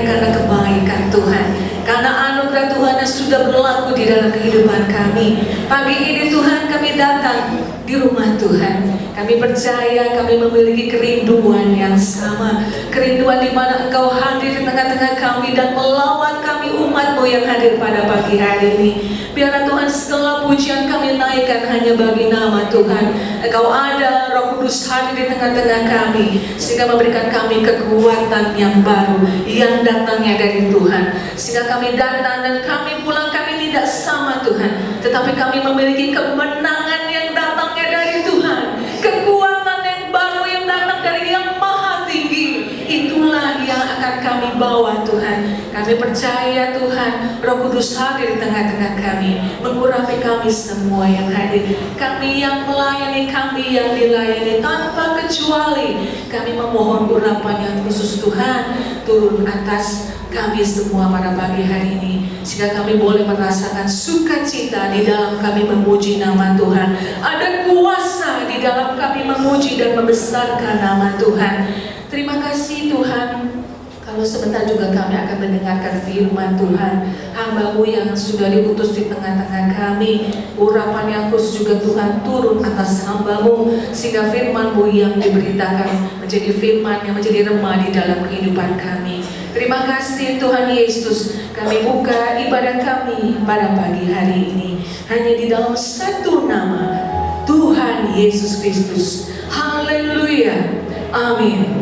percaya karena kebaikan Tuhan, karena anugerah Tuhan yang sudah berlaku di dalam kehidupan kami. Pagi ini Tuhan kami datang di rumah Tuhan. Kami percaya kami memiliki kerinduan yang sama, kerinduan di mana Engkau hadir di tengah-tengah kami dan melawat kami umat-Mu yang hadir pada pagi hari ini. Biarlah Tuhan segala pujian kami naikkan hanya bagi nama Tuhan. Engkau ada, Roh Kudus hadir di tengah-tengah kami, sehingga memberikan kami kekuatan yang baru yang datangnya dari Tuhan. Sehingga kami datang dan kami pulang, kami tidak sama Tuhan, tetapi kami memiliki kemenangan yang datangnya dari Tuhan, kekuatan yang baru yang datang dari Yang Maha Tinggi. Itulah yang akan kami bawa Tuhan. Kami percaya Tuhan, Roh Kudus hadir di tengah-tengah kami, mengurapi kami semua yang hadir, kami yang melayani, kami yang dilayani tanpa kecuali. Kami memohon urapan yang khusus Tuhan turun atas kami semua pada pagi hari ini, sehingga kami boleh merasakan sukacita di dalam kami memuji nama Tuhan. Ada kuasa di dalam kami memuji dan membesarkan nama Tuhan. Terima kasih Tuhan. Kalau sebentar juga kami akan mendengarkan firman Tuhan, hamba-Mu yang sudah diutus di tengah-tengah kami. Urapan yang khusus juga Tuhan turun atas hamba-Mu, sehingga firman-Mu yang diberitakan menjadi firman yang menjadi remah di dalam kehidupan kami. Terima kasih Tuhan Yesus. Kami buka ibadah kami pada pagi hari ini hanya di dalam satu nama, Tuhan Yesus Kristus. Haleluya, amin.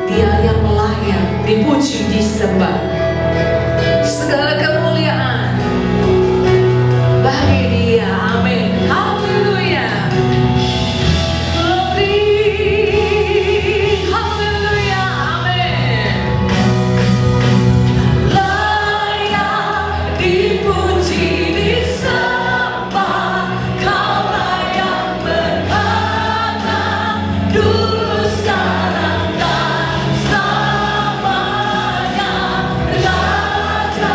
Dia yang layak dipuji, disembah. Segala kemuliaan bagi Dia, amin. Haleluya. Glory, haleluya, amin. Layak dipuji, disembah, Kaulah yang berkata dulu, sekarang dan selamanya. Raja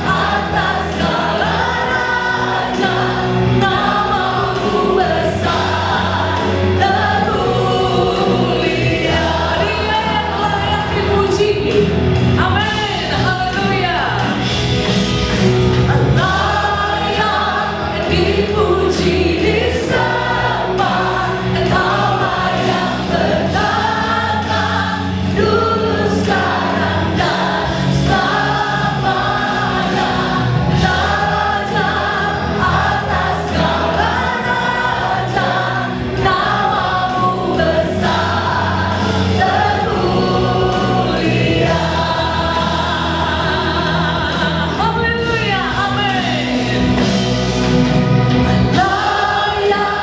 atas segala raja, nama-Mu besar termulia. Dia yang layak dipuji, amin, haleluya. Layak dipuji, disembah, Kaulah yang berkata dulu, sekarang dan selamanya. Raja atas segala raja, nama-Mu besar termulia. Haleluya, amin. Layak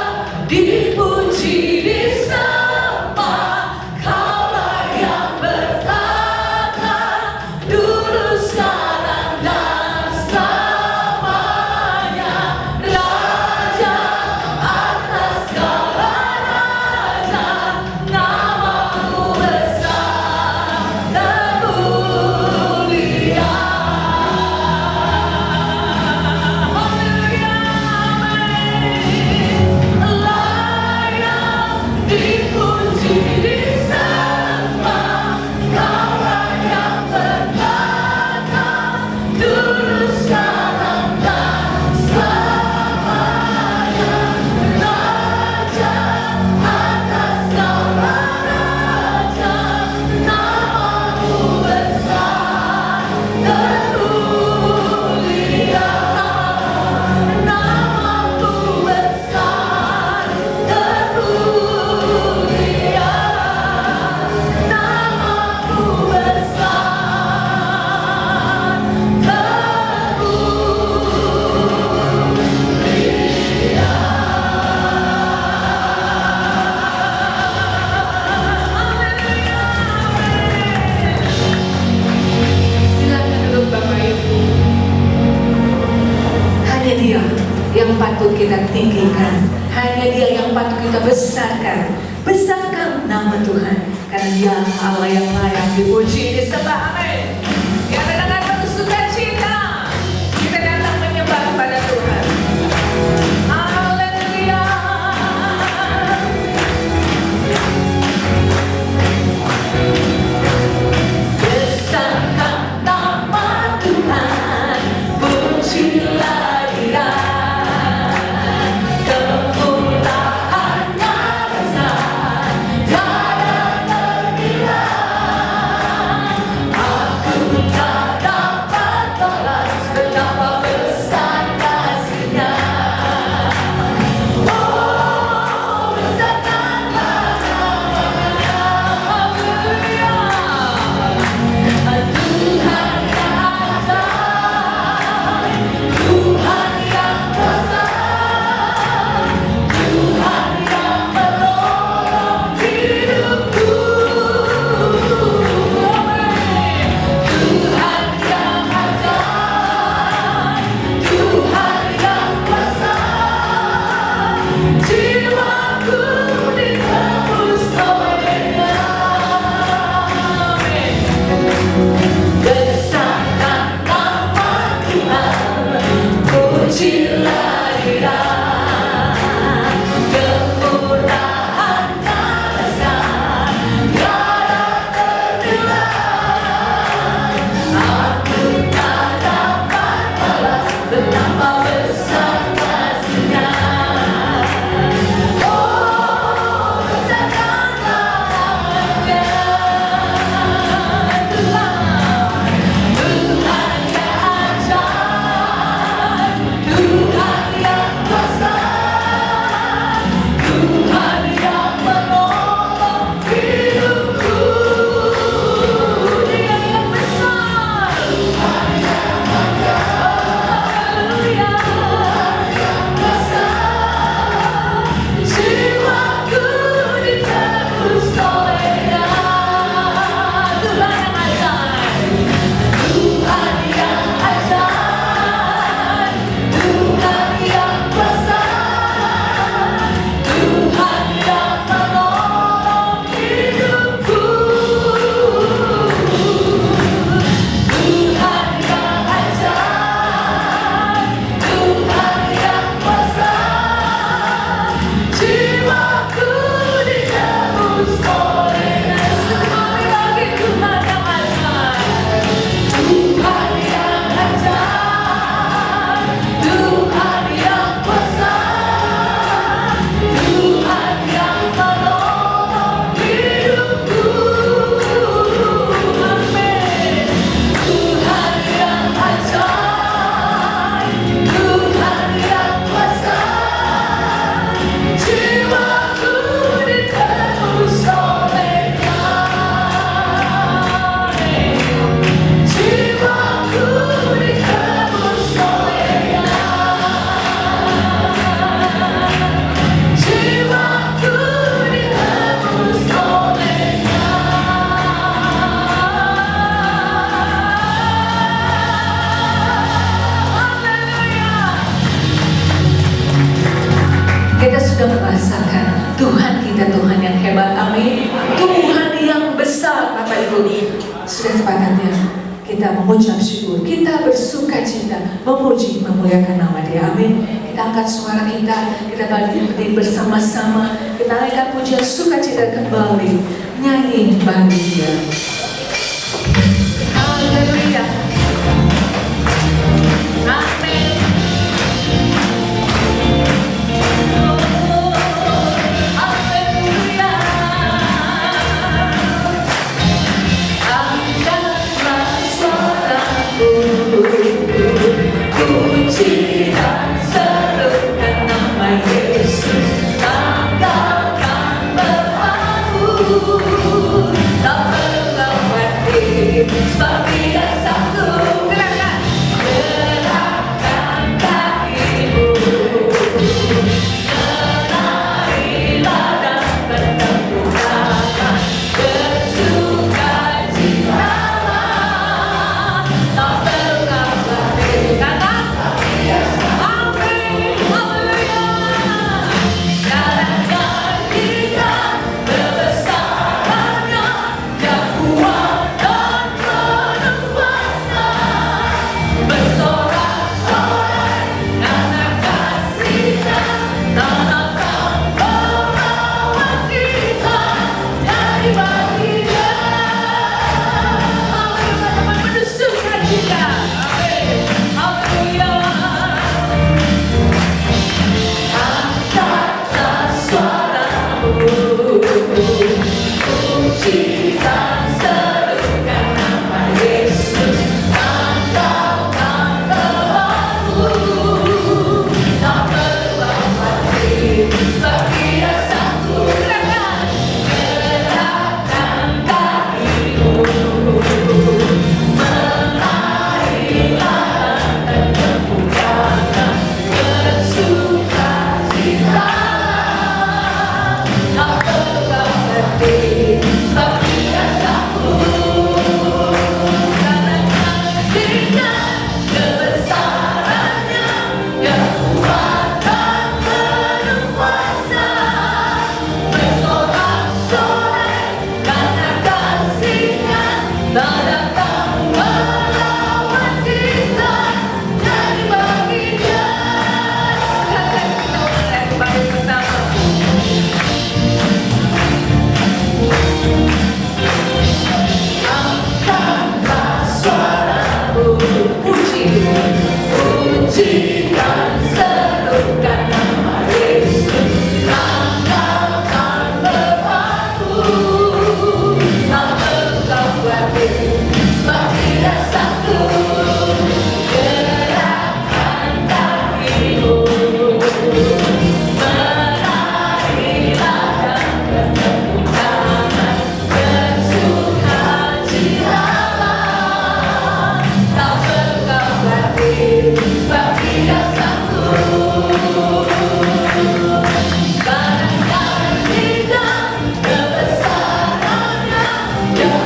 dipuji, disembah, Kaulah yang berkata dulu, sekarang dan selamanya. Raja atas segala raja, nama-Mu besar termulia. Haleluya, amin. Layak dipuji, disembah, Kaulah yang berkata dulu, sekarang dan selamanya. Raja atas segala raja, nama-Mu besar termulia. Nama-Mu besar termulia. Nama-Mu besar termulia. Silakan duduk Bapak Ibu. Hanya Dia yang patut kita tinggikan, hanya Dia yang patut kita besarkan. Besarkan nama Tuhan, karena Dia Allah yang layak dipuji, disembah, amin. Yang dengan penuh sukacita kita datang menyembah kepada Tuhan. Haleluya. Besarkan sepakatnya kita mengucap syukur, kita bersuka cita, memuji, memuliakan nama Dia. Amin. Kita angkat suara kita berdiri bersama-sama, kita naikkan pujian sukacita kembali, nyanyi bagi Dia. Haleluya. Amin. Sebab Dia satu, gerakan kakimu, menarilah dan bertepuk bersuka cita, tak perlu khawatir, kata amin, haleluya. Nyatakan kita kebesarannya, yang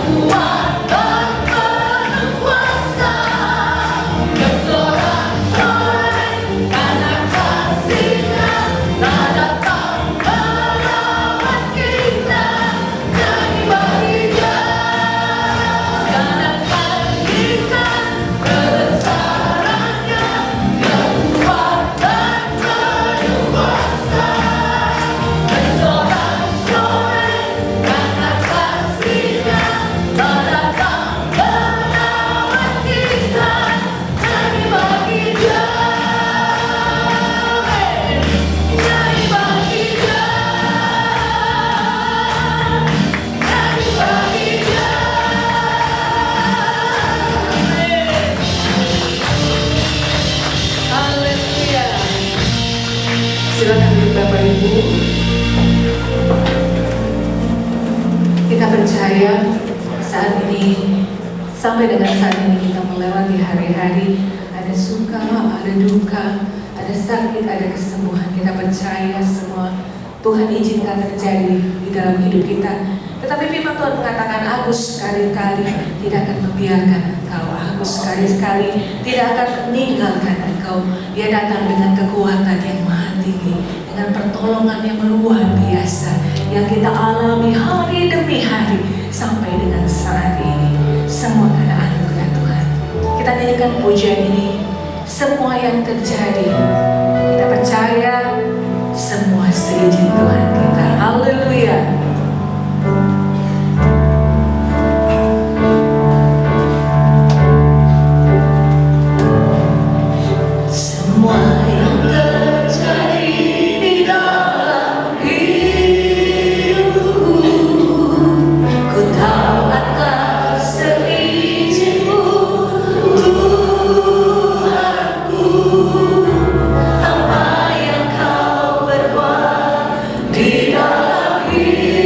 kuat Silakan duduk Bapak Ibu. Kita percaya saat ini, sampai dengan saat ini kita melewati hari-hari, ada suka, ada duka, ada sakit, ada kesembuhan. Kita percaya semua Tuhan izinkan terjadi di dalam hidup kita. Tetapi firman Tuhan mengatakan, aku sekali-kali tidak akan membiarkan engkau, aku sekali-kali tidak akan meninggalkan engkau. Dia datang dengan kekuatan yang maha tinggi, dengan pertolongan yang luar biasa yang kita alami hari demi hari sampai dengan saat ini. Semua dengan pujian ini, semua yang terjadi, kita percaya semua seizin Tuhan kita. Haleluya. Semua yang terjadi di dalam hidupku, ku tahu atas seizin-Mu, Tuhanku. Apa yang Kau berbuat di dalam hidupku,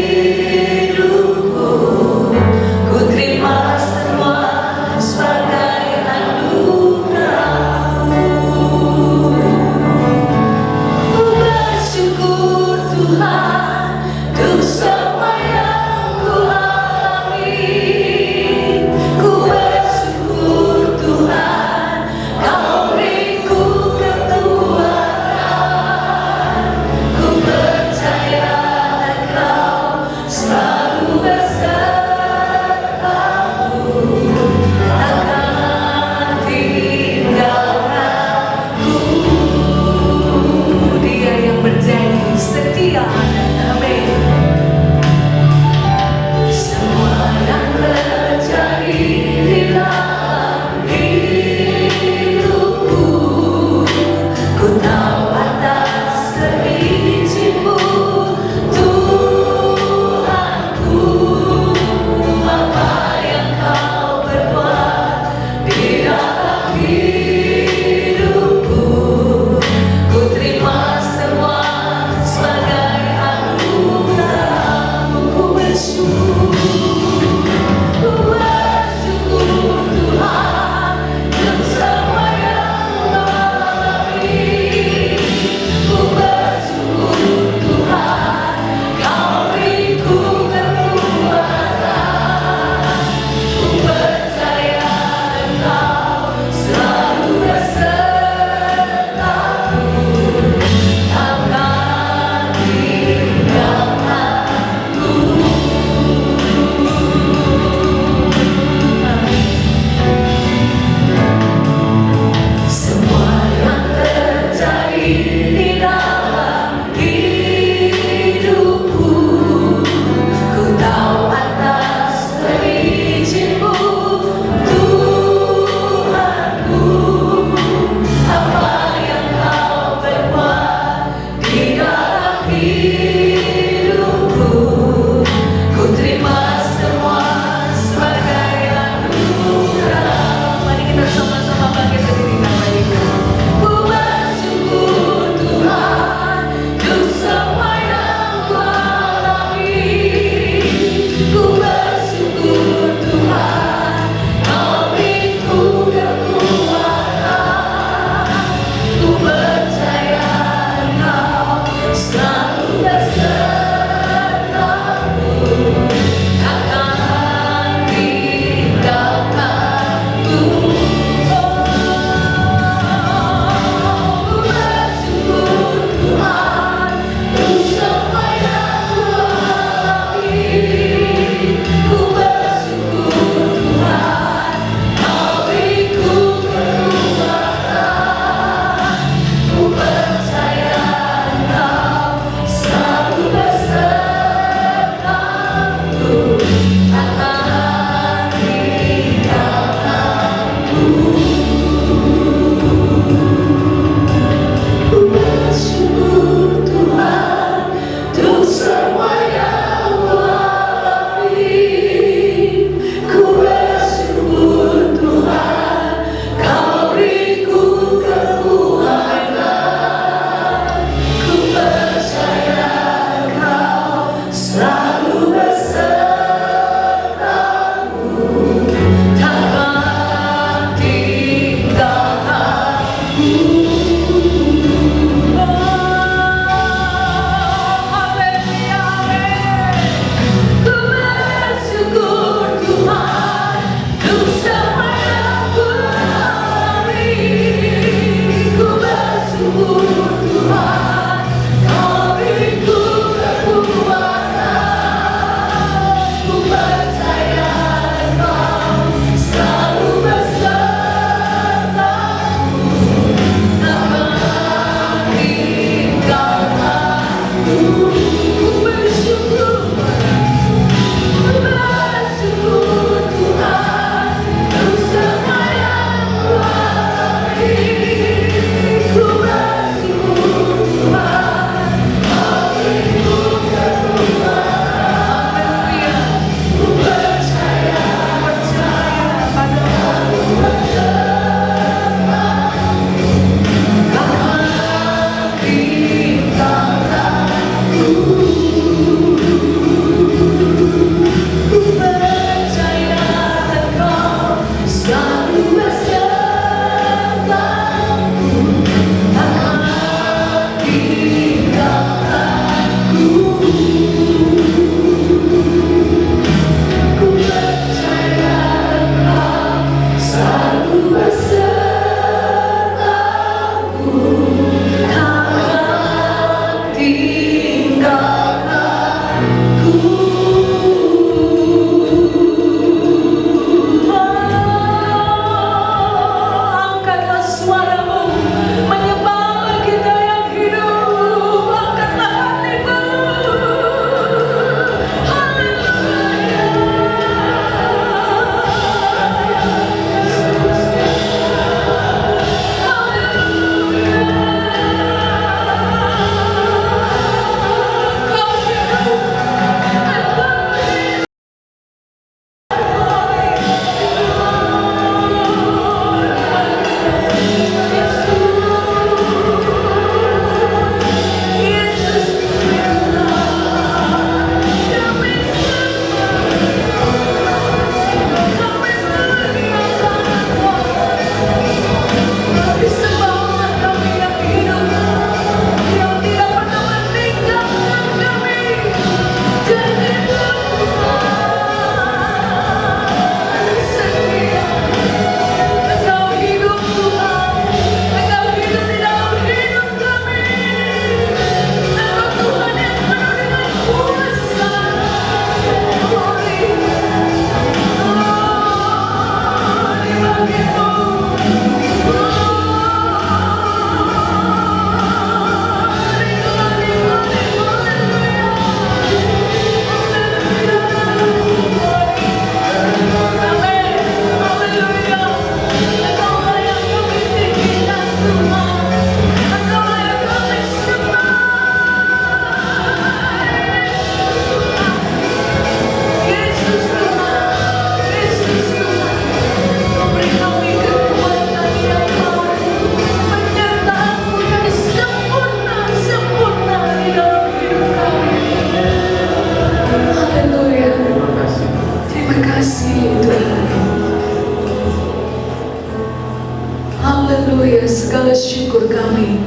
Haleluya, segala syukur kami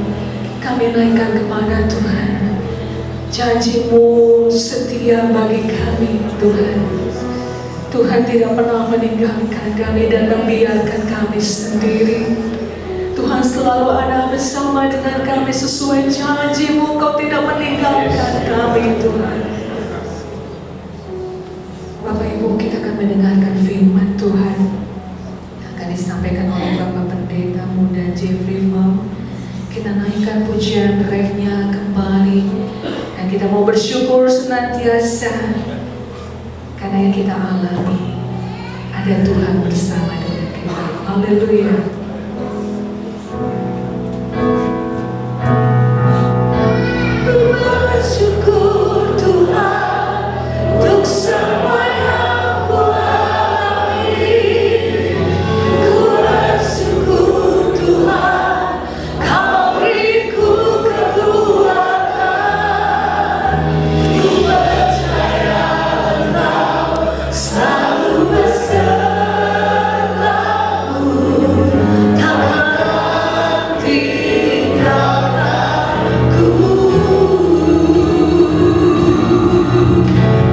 naikkan kepada Tuhan. Janji-Mu setia bagi kami Tuhan. Tuhan tidak pernah meninggalkan kami dan membiarkan kami sendiri. Tuhan selalu ada bersama dengan kami sesuai janji-Mu. Kau tidak meninggalkan kami Tuhan. Bapak Ibu, kita akan mendengarkan firman Tuhan yang akan disampaikan oleh Bapak Pendeta Muda Jeffrey Pham. Kita naikkan pujian refnya kembali dan kita mau bersyukur senantiasa karena yang kita alami ada Tuhan bersama dengan kita. Haleluya. Bersyukur Tuhan untuk semua yang ku alami. Ku bersyukur Tuhan Kau beriku kekuatan. Ku percaya Kau selalu besertaku, takkan tinggalkanku.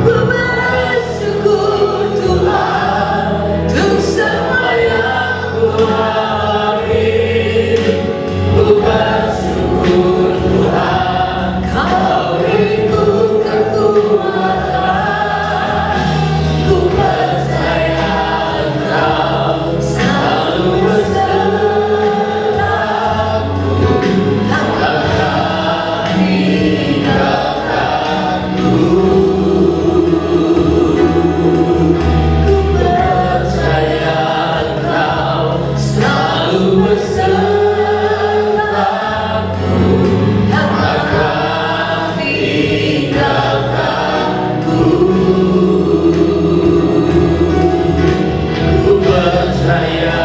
Ku bersyukur Tuhan untuk semua yang ku alami. Ku bersyukur Tuhan Kau beriku kekuatan. Ku percaya Kau selalu besertaku, takkan tinggalkanku. Ku percaya Kau selalu besertaku, takkan tinggalkanku. Ku percaya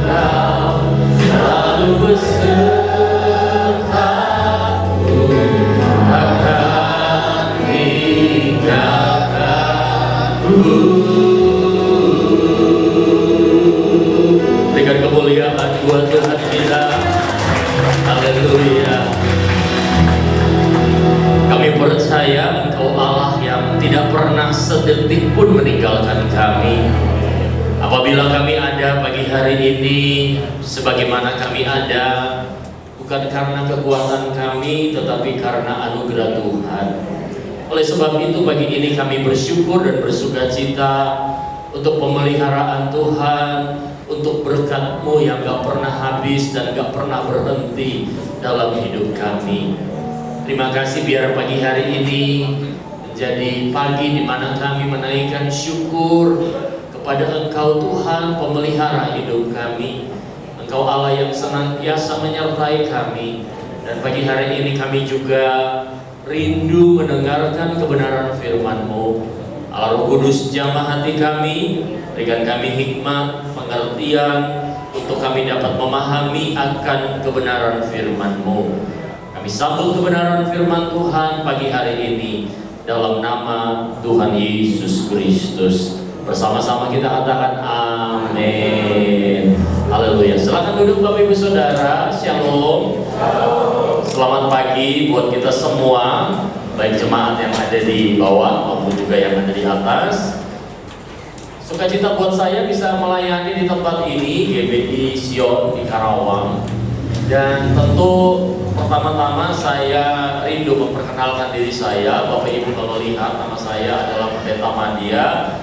Kau selalu besertaku, takkan tinggalkanku. Berikan kemuliaan buat Tuhan kita. Haleluya. Kami percaya Engkau Allah yang tidak pernah sedetik pun meninggalkan kami. Apabila kami ada pagi hari ini, sebagaimana kami ada, bukan karena kekuatan kami, tetapi karena anugerah Tuhan. Oleh sebab itu pagi ini kami bersyukur dan bersukacita untuk pemeliharaan Tuhan, untuk berkat-Mu yang gak pernah habis dan gak pernah berhenti dalam hidup kami. Terima kasih biar pagi hari ini menjadi pagi di mana kami menaikkan syukur kepada Engkau Tuhan, pemelihara hidup kami. Engkau Allah yang senantiasa menyertai kami. Dan pagi hari ini kami juga rindu mendengarkan kebenaran firman-Mu. Allah Roh Kudus jamah hati kami, berikan kami hikmat, pengertian, untuk kami dapat memahami akan kebenaran firman-Mu. Kami sambut kebenaran firman Tuhan pagi hari ini dalam nama Tuhan Yesus Kristus. Bersama-sama kita katakan amin. Haleluya. Silakan duduk Bapak Ibu Saudara. Shalom. Selamat pagi buat kita semua, baik jemaat yang ada di bawah maupun juga yang ada di atas. Sukacita buat saya bisa melayani di tempat ini, GBI Sion di Karawang. Dan tentu pertama-tama saya rindu memperkenalkan diri saya. Bapak Ibu kalau lihat, nama saya adalah Pendeta Mandia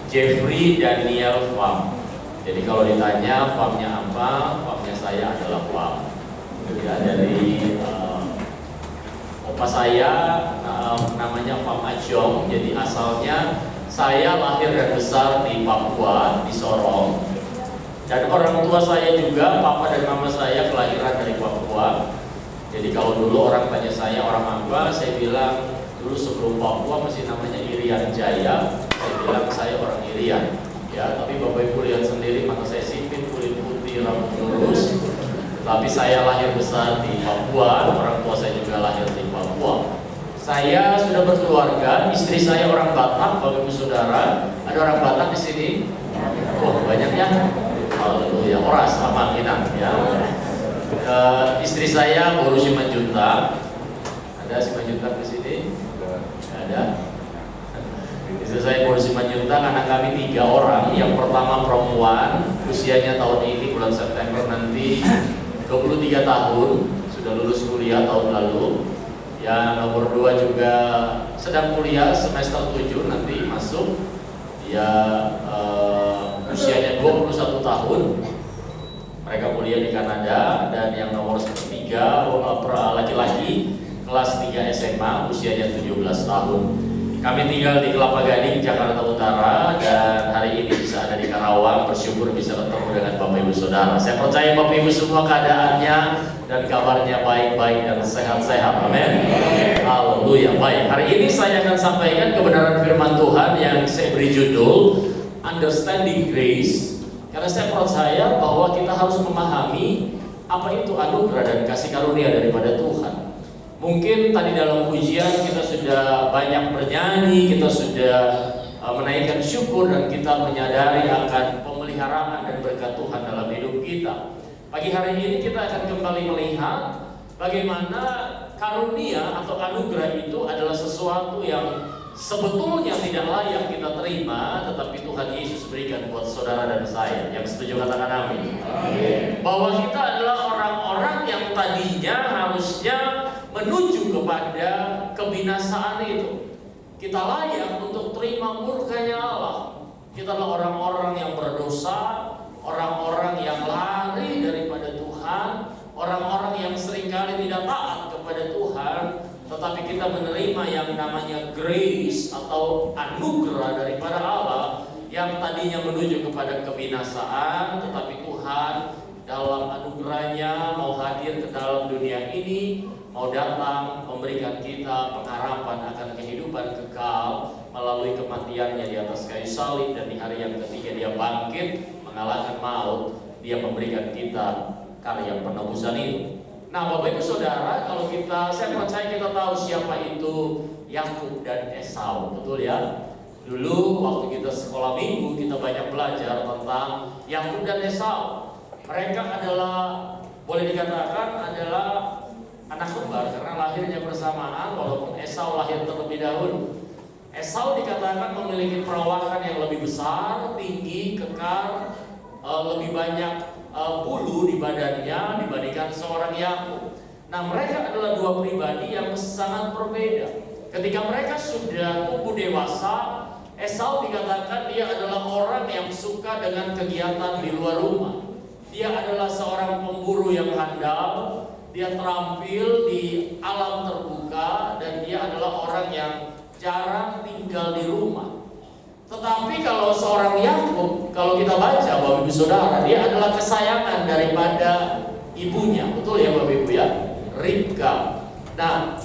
Jeffrey Daniel Pham. Jadi kalau ditanya Pham-nya apa, Pham-nya saya adalah Pham. Ya, dari opa saya namanya Pham Ajong. Jadi asalnya saya lahir dan besar di Papua, di Sorong. Dan orang tua saya juga, papa dan mama saya kelahiran dari Papua. Jadi kalau dulu orang tanya saya orang apa, saya bilang dulu sebelum Papua masih namanya Irian Jaya. Saya bilang saya orang Irian. Ya, tapi Bapak Ibu lihat sendiri, mata saya sipit, kulit putih, rambut lurus. Tapi saya lahir besar di Papua, orang tua saya juga lahir di Papua. Saya sudah berkeluarga, istri saya orang Batak, Bapak Ibu Saudara. Ada orang Batak di sini? Oh, banyak ya. Haleluya, oras aman kita ya. Istri saya baru Simanjuntak. Ada Simanjuntak di sini? Ada. Istri saya baru Simanjuntak. Anak kami 3 orang. Yang pertama perempuan, usianya tahun ini bulan September nanti 23 tahun, sudah lulus kuliah tahun lalu. Yang nomor 2 juga sedang kuliah semester 7 nanti masuk. Dia usianya 21 tahun. Mereka kuliah di Kanada. Dan yang nomor 3 laki-laki kelas 3 SMA, usianya 17 tahun. Kami tinggal di Kelapa Gading, Jakarta Utara, dan hari ini bisa ada di Karawang. Bersyukur bisa ketemu dengan Bapak Ibu Saudara. Saya percaya Bapak Ibu semua keadaannya dan kabarnya baik-baik dan sehat-sehat. Amin. Haleluya. Baik, hari ini saya akan sampaikan kebenaran firman Tuhan yang saya beri judul Understanding Grace. Karena saya percaya bahwa kita harus memahami apa itu anugerah dan kasih karunia daripada Tuhan. Mungkin tadi dalam pujian kita sudah banyak bernyanyi, kita sudah menaikkan syukur dan kita menyadari akan pemeliharaan dan berkat Tuhan dalam hidup kita. Pagi hari ini kita akan kembali melihat bagaimana karunia atau anugerah itu adalah sesuatu yang sebetulnya tidak layak kita terima, tetapi Tuhan Yesus berikan buat saudara dan saya. Yang setuju katakan amin. Bahwa kita adalah orang-orang yang tadinya harusnya menuju kepada kebinasaan itu. Kita layak untuk terima murkanya Allah. Kita adalah orang-orang yang berdosa, orang-orang yang lari daripada Tuhan, orang-orang yang seringkali tidak taat kepada Tuhan. Tetapi kita menerima yang namanya grace atau anugerah daripada Allah yang tadinya menuju kepada kebinasaan, tetapi Tuhan dalam anugerahnya mau hadir ke dalam dunia ini, mau datang memberikan kita pengharapan akan kehidupan kekal melalui kematiannya di atas kayu salib, dan di hari yang ketiga dia bangkit mengalahkan maut. Dia memberikan kita karya penebusan itu. Nah, Bapak Ibu Saudara, kalau saya percaya kita tahu siapa itu Yakub dan Esau, betul ya? Dulu waktu kita sekolah minggu kita banyak belajar tentang Yakub dan Esau. Mereka adalah, boleh dikatakan adalah anak kembar karena lahirnya bersamaan, walaupun Esau lahir terlebih dahulu. Esau dikatakan memiliki perawakan yang lebih besar, tinggi, kekar, lebih banyak bulu di badannya dibandingkan seorang Yakub. Nah, mereka adalah 2 pribadi yang sangat berbeda. Ketika mereka sudah tumbuh dewasa, Esau dikatakan dia adalah orang yang suka dengan kegiatan di luar rumah. Dia adalah seorang pemburu yang handal, dia terampil di alam terbuka, dan dia adalah orang yang jarang tinggal di rumah. Tetapi kalau seorang Yakub, kalau kita baca Bapak Ibu Saudara, dia adalah kesayangan daripada ibunya, betul ya Bapak Ibu ya, Ribka. Nah,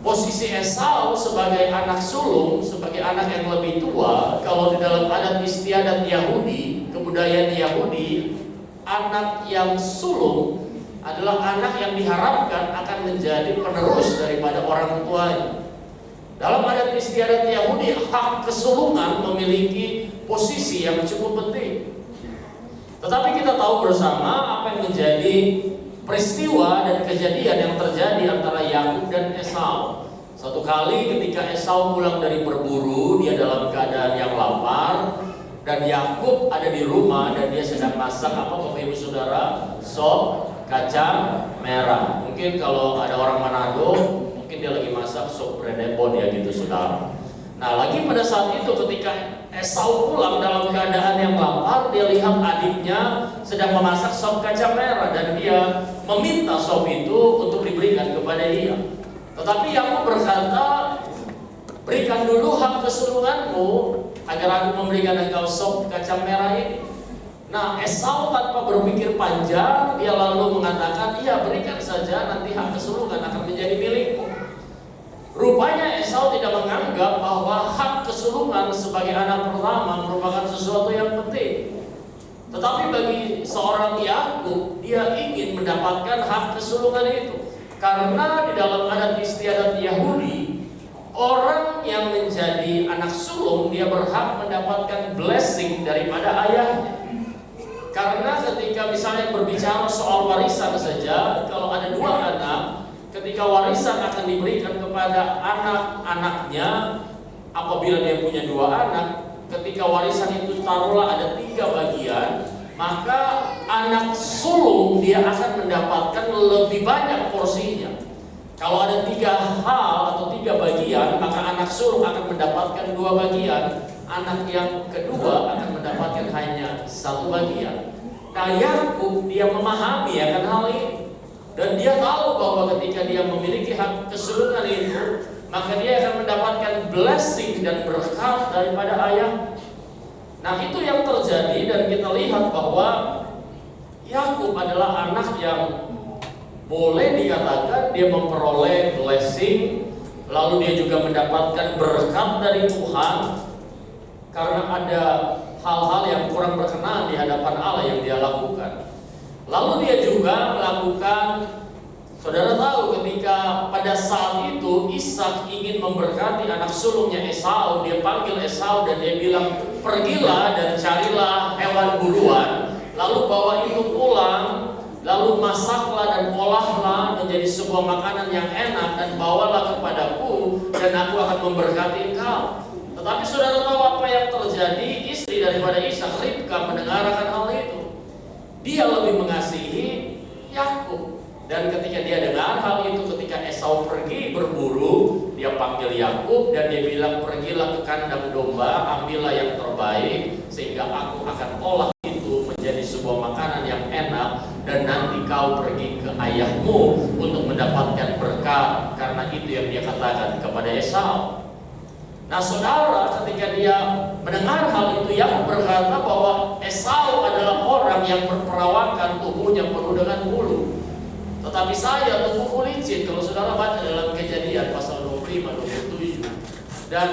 posisi Esau sebagai anak sulung, sebagai anak yang lebih tua, kalau di dalam adat istiadat Yahudi, kebudayaan Yahudi, anak yang sulung adalah anak yang diharapkan akan menjadi penerus daripada orang tuanya. Dalam adat istiadat Yahudi, hak kesulungan memiliki posisi yang cukup penting. Tetapi kita tahu bersama apa yang menjadi peristiwa dan kejadian yang terjadi antara Yakub dan Esau. Satu kali ketika Esau pulang dari berburu, dia dalam keadaan yang lapar, dan Yakub ada di rumah dan dia sedang masak apa Bapak Ibu Saudara? Sop kacang merah. Mungkin kalau ada orang Manado, mungkin dia lagi masak sop brenebon ya gitu saudara. Nah, lagi pada saat itu ketika Esau pulang dalam keadaan yang lapar, dia lihat adiknya sedang memasak sop kacang merah dan dia meminta sop itu untuk diberikan kepada dia. Tetapi Yakub berkata, berikan dulu hak kesulunganmu agar aku memberikan engkau sop kacang merah ini. Nah, Esau tanpa berpikir panjang, dia lalu mengatakan, iya berikan saja, nanti hak kesulungan akan menjadi milikmu. Rupanya Esau tidak menganggap bahwa hak kesulungan sebagai anak pertama merupakan sesuatu yang penting. Tetapi bagi seorang Yakub, dia ingin mendapatkan hak kesulungan itu. Karena di dalam adat istiadat Yahudi, orang yang menjadi anak sulung, dia berhak mendapatkan blessing daripada ayahnya. Karena ketika misalnya berbicara soal warisan saja, kalau ada dua anak, ketika warisan akan diberikan kepada anak-anaknya, apabila dia punya dua anak, ketika warisan itu taruhlah ada 3 bagian, maka anak sulung dia akan mendapatkan lebih banyak porsinya. Kalau ada 3 hal atau 3 bagian, maka anak sulung akan mendapatkan 2 bagian, anak yang kedua akan mendapatkan hanya 1 bagian. Nah, Yakub dia memahami akan hal ini, dan dia tahu bahwa ketika dia memiliki hak kesulungan itu, maka dia akan mendapatkan blessing dan berkat daripada ayah. Nah, itu yang terjadi, dan kita lihat bahwa Yakub adalah anak yang boleh dikatakan dia memperoleh blessing, lalu dia juga mendapatkan berkat dari Tuhan karena ada hal-hal yang kurang berkenan di hadapan Allah yang dia lakukan. Lalu dia juga melakukan, saudara tahu ketika pada saat itu Ishak ingin memberkati anak sulungnya Esau, dia panggil Esau dan dia bilang, pergilah dan carilah hewan buruan, lalu bawa itu pulang, lalu masaklah dan olahlah menjadi sebuah makanan yang enak dan bawalah kepadaku dan aku akan memberkati engkau. Tetapi saudara tahu apa yang terjadi? Istri daripada Ishak, Ribka, mendengarkan hal itu. Dia lebih mengasihi Yakub. Dan ketika dia dengar hal itu, ketika Esau pergi berburu, dia panggil Yakub dan dia bilang, pergilah ke kandang domba, ambillah yang terbaik, sehingga aku akan olah itu menjadi sebuah makanan yang enak, dan nanti kau pergi ke ayahmu untuk mendapatkan berkat. Karena itu yang dia katakan kepada Esau. Nah, saudara, ketika dia mendengar hal itu, Yakub berkata bahwa Esau adalah orang yang berperawakan, tubuhnya penuh dengan bulu. Tetapi saya tubuhku licin. Kalau saudara baca dalam Kejadian pasal 25-27. Dan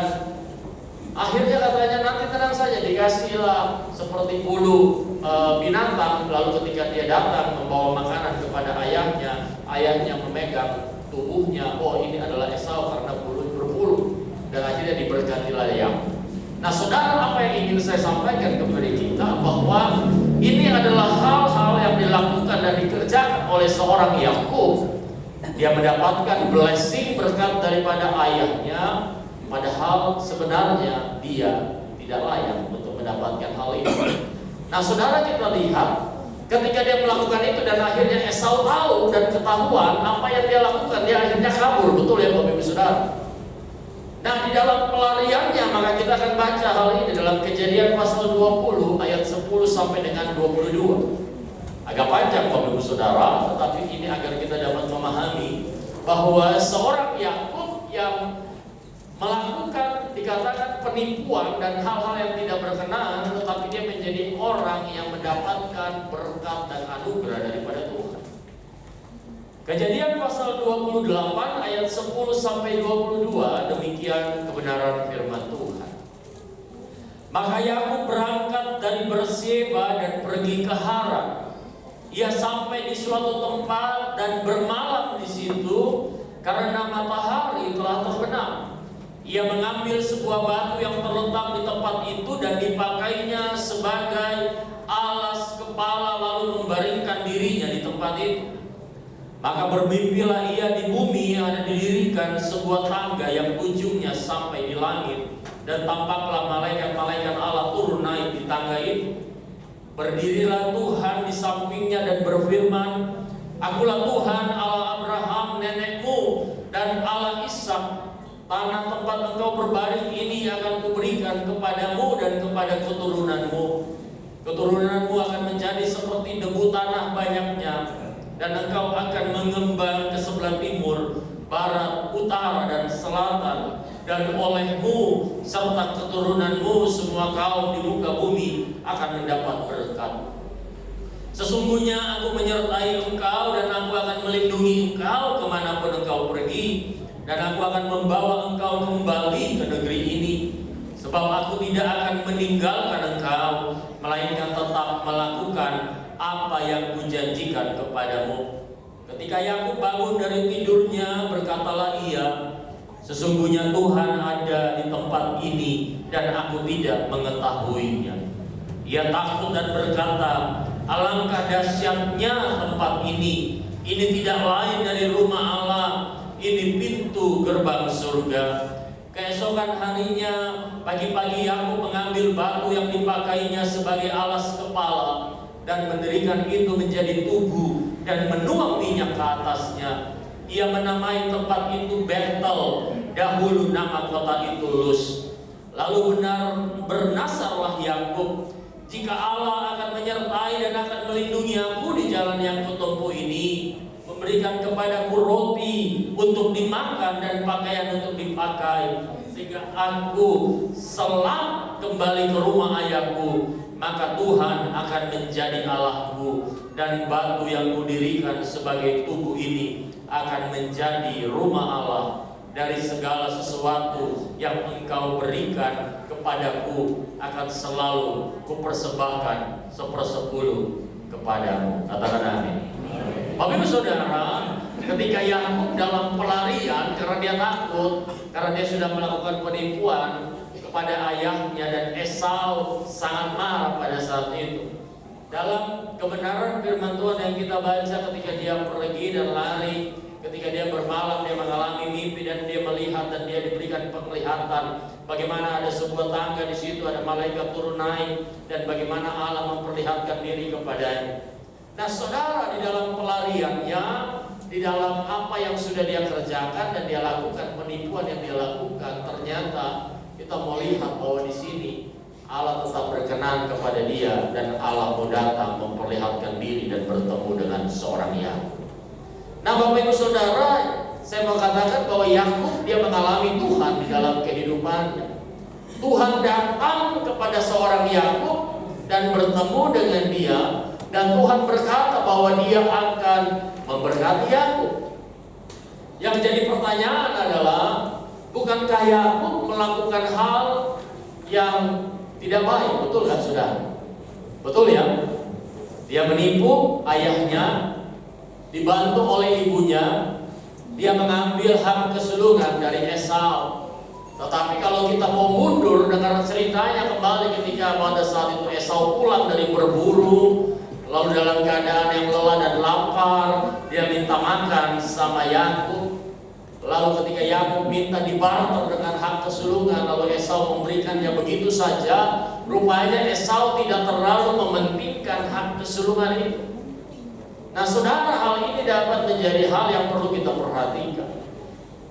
akhirnya katanya, nanti tenang saja, dikasihlah seperti bulu binatang. Lalu ketika dia datang membawa makanan kepada ayahnya, ayahnya memegang tubuhnya, oh ini adalah Esau karena bulu berbulu. Dan akhirnya diberkatilah Yakub. Nah, saudara, apa yang ingin saya sampaikan kepada kita, bahwa ini adalah hal-hal yang dilakukan dan dikerjakan oleh seorang Yakub. Dia mendapatkan blessing, berkat daripada ayahnya, padahal sebenarnya dia tidak layak untuk mendapatkan hal itu. Nah, saudara, kita lihat ketika dia melakukan itu dan akhirnya Esau tahu dan ketahuan apa yang dia lakukan, dia akhirnya kabur. Betul ya Bapak Ibu Saudara? Nah, di dalam pelariannya, maka kita akan baca hal ini dalam Kejadian pasal 20 ayat 10 sampai dengan 22. Agak panjang Bapak Ibu Saudara, tetapi ini agar kita dapat memahami bahwa seorang Yakub yang melakukan, dikatakan, penipuan dan hal-hal yang tidak berkenan, tetapi dia menjadi orang yang mendapatkan berkat dan anugerah daripada Tuhan. Kejadian pasal 28 ayat 10 sampai 22, demikian kebenaran firman Tuhan. Maka Yakub berangkat dari Berseba dan pergi ke Haran. Ia sampai di suatu tempat dan bermalam di situ karena matahari telah terbenam. Ia mengambil sebuah batu yang terletak di tempat itu dan dipakainya sebagai alas kepala, lalu membaringkan dirinya di tempat itu. Maka bermimpilah ia di bumi yang ada didirikan sebuah tangga yang ujungnya sampai di langit, dan tampaklah malaikat-malaikat Allah turun naik di tangga itu. Berdirilah Tuhan di sampingnya dan berfirman, Akulah Tuhan Allah Abraham nenekmu dan Allah Ishak. Tanah tempat engkau berbaring ini akan kuberikan kepadamu dan kepada keturunanmu. Keturunanmu akan menjadi seperti debu tanah banyaknya, dan engkau akan mengembang ke sebelah timur, barat, utara, dan selatan. Dan olehmu serta keturunanmu semua kaum di muka bumi akan mendapat berkat. Sesungguhnya aku menyertai engkau dan aku akan melindungi engkau kemanapun engkau pergi, dan aku akan membawa engkau kembali ke negeri ini. Sebab aku tidak akan meninggalkan engkau, melainkan tetap melakukan apa yang kujanjikan kepadamu. Ketika Yakub bangun dari tidurnya, berkatalah ia, Sesungguhnya Tuhan ada di tempat ini dan aku tidak mengetahuinya. Ia takut dan berkata, alangkah dahsyatnya tempat ini. Ini tidak lain dari rumah Allah. Ini pintu gerbang surga. Keesokan harinya, pagi-pagi Yakub mengambil batu yang dipakainya sebagai alas kepala dan mendirikan itu menjadi tugu dan menuang minyak ke atasnya. Ia menamai tempat itu Betel, dahulu nama kota itu Luz. Lalu bernasarlah Yakub, jika Allah akan menyertai dan akan melindungi aku di jalan yang kutempuh ini, memberikan kepadaku roti untuk dimakan dan pakaian untuk dipakai, sehingga aku selamat kembali ke rumah ayahku, maka Tuhan akan menjadi Allahku, dan batu yang kudirikan sebagai tugu ini akan menjadi rumah Allah. Dari segala sesuatu yang engkau berikan kepadaku akan selalu kupersembahkan 1/10 kepadamu. Katakan amin. Bapak Ibu Saudara, ketika Yakub dalam pelarian karena dia takut, karena dia sudah melakukan penipuan kepada ayahnya, dan Esau sangat marah pada saat itu. Dalam kebenaran firman Tuhan yang kita baca, ketika dia pergi dan lari, ketika dia bermalam, dia mengalami mimpi dan dia melihat dan dia diberikan penglihatan bagaimana ada sebuah tangga di situ, ada malaikat turun naik, dan bagaimana Allah memperlihatkan diri kepadanya. Nah, saudara, di dalam pelariannya, di dalam apa yang sudah dia kerjakan dan dia lakukan, penipuan yang dia lakukan, ternyata kita mau lihat bahwa di sini Allah tetap berkenan kepada dia, dan Allah mau datang memperlihatkan diri dan bertemu dengan seorang Yakub. Nah, Bapak Ibu Saudara, saya mau katakan bahwa Yakub dia mengalami Tuhan di dalam kehidupannya. Tuhan datang kepada seorang Yakub dan bertemu dengan dia, dan Tuhan berkata bahwa dia akan memberkati Yakub. Yang jadi pertanyaan adalah, bukankah Yakub melakukan hal yang tidak baik? Betul kan, saudara? Betul ya? Dia menipu ayahnya, dibantu oleh ibunya, dia mengambil hak kesulungan dari Esau. Tetapi kalau kita mau mundur dengar ceritanya kembali, ketika pada saat itu Esau pulang dari berburu, lalu dalam keadaan yang lelah dan lapar, dia minta makan sama Yakub. Lalu ketika Yakub minta dibarter dengan hak kesulungan, lalu Esau memberikannya begitu saja. Rupanya Esau tidak terlalu mementingkan hak kesulungan itu. Nah, saudara, hal ini dapat menjadi hal yang perlu kita perhatikan,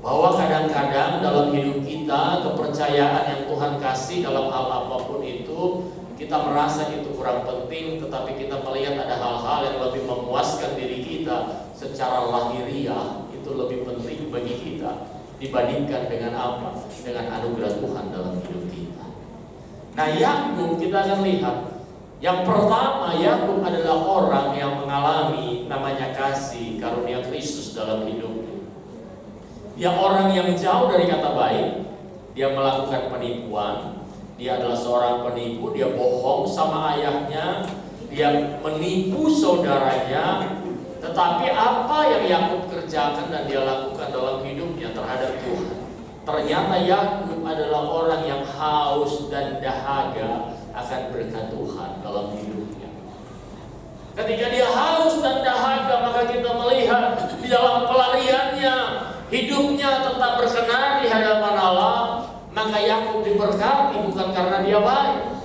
bahwa kadang-kadang dalam hidup kita, kepercayaan yang Tuhan kasih dalam hal apapun itu, kita merasa itu kurang penting, tetapi kita melihat ada hal-hal yang lebih memuaskan diri kita secara lahiriah, itu lebih penting bagi kita dibandingkan dengan apa? Dengan anugerah Tuhan dalam hidup kita. Nah, Yakub kita akan lihat, yang pertama, Yakub adalah orang yang mengalami namanya kasih karunia Kristus dalam hidupnya. Dia orang yang jauh dari kata baik, dia melakukan penipuan, dia adalah seorang penipu, dia bohong sama ayahnya, dia menipu saudaranya. Tetapi apa yang Yakub kerjakan dan dia lakukan dalam hidupnya terhadap Tuhan? Ternyata Yakub adalah orang yang haus dan dahaga akan berkat Tuhan dalam hidupnya. Ketika dia haus dan dahaga, maka kita melihat di dalam pelariannya, hidupnya tetap berkenan di hadapan Allah. Maka Yakub diberkati bukan karena dia baik,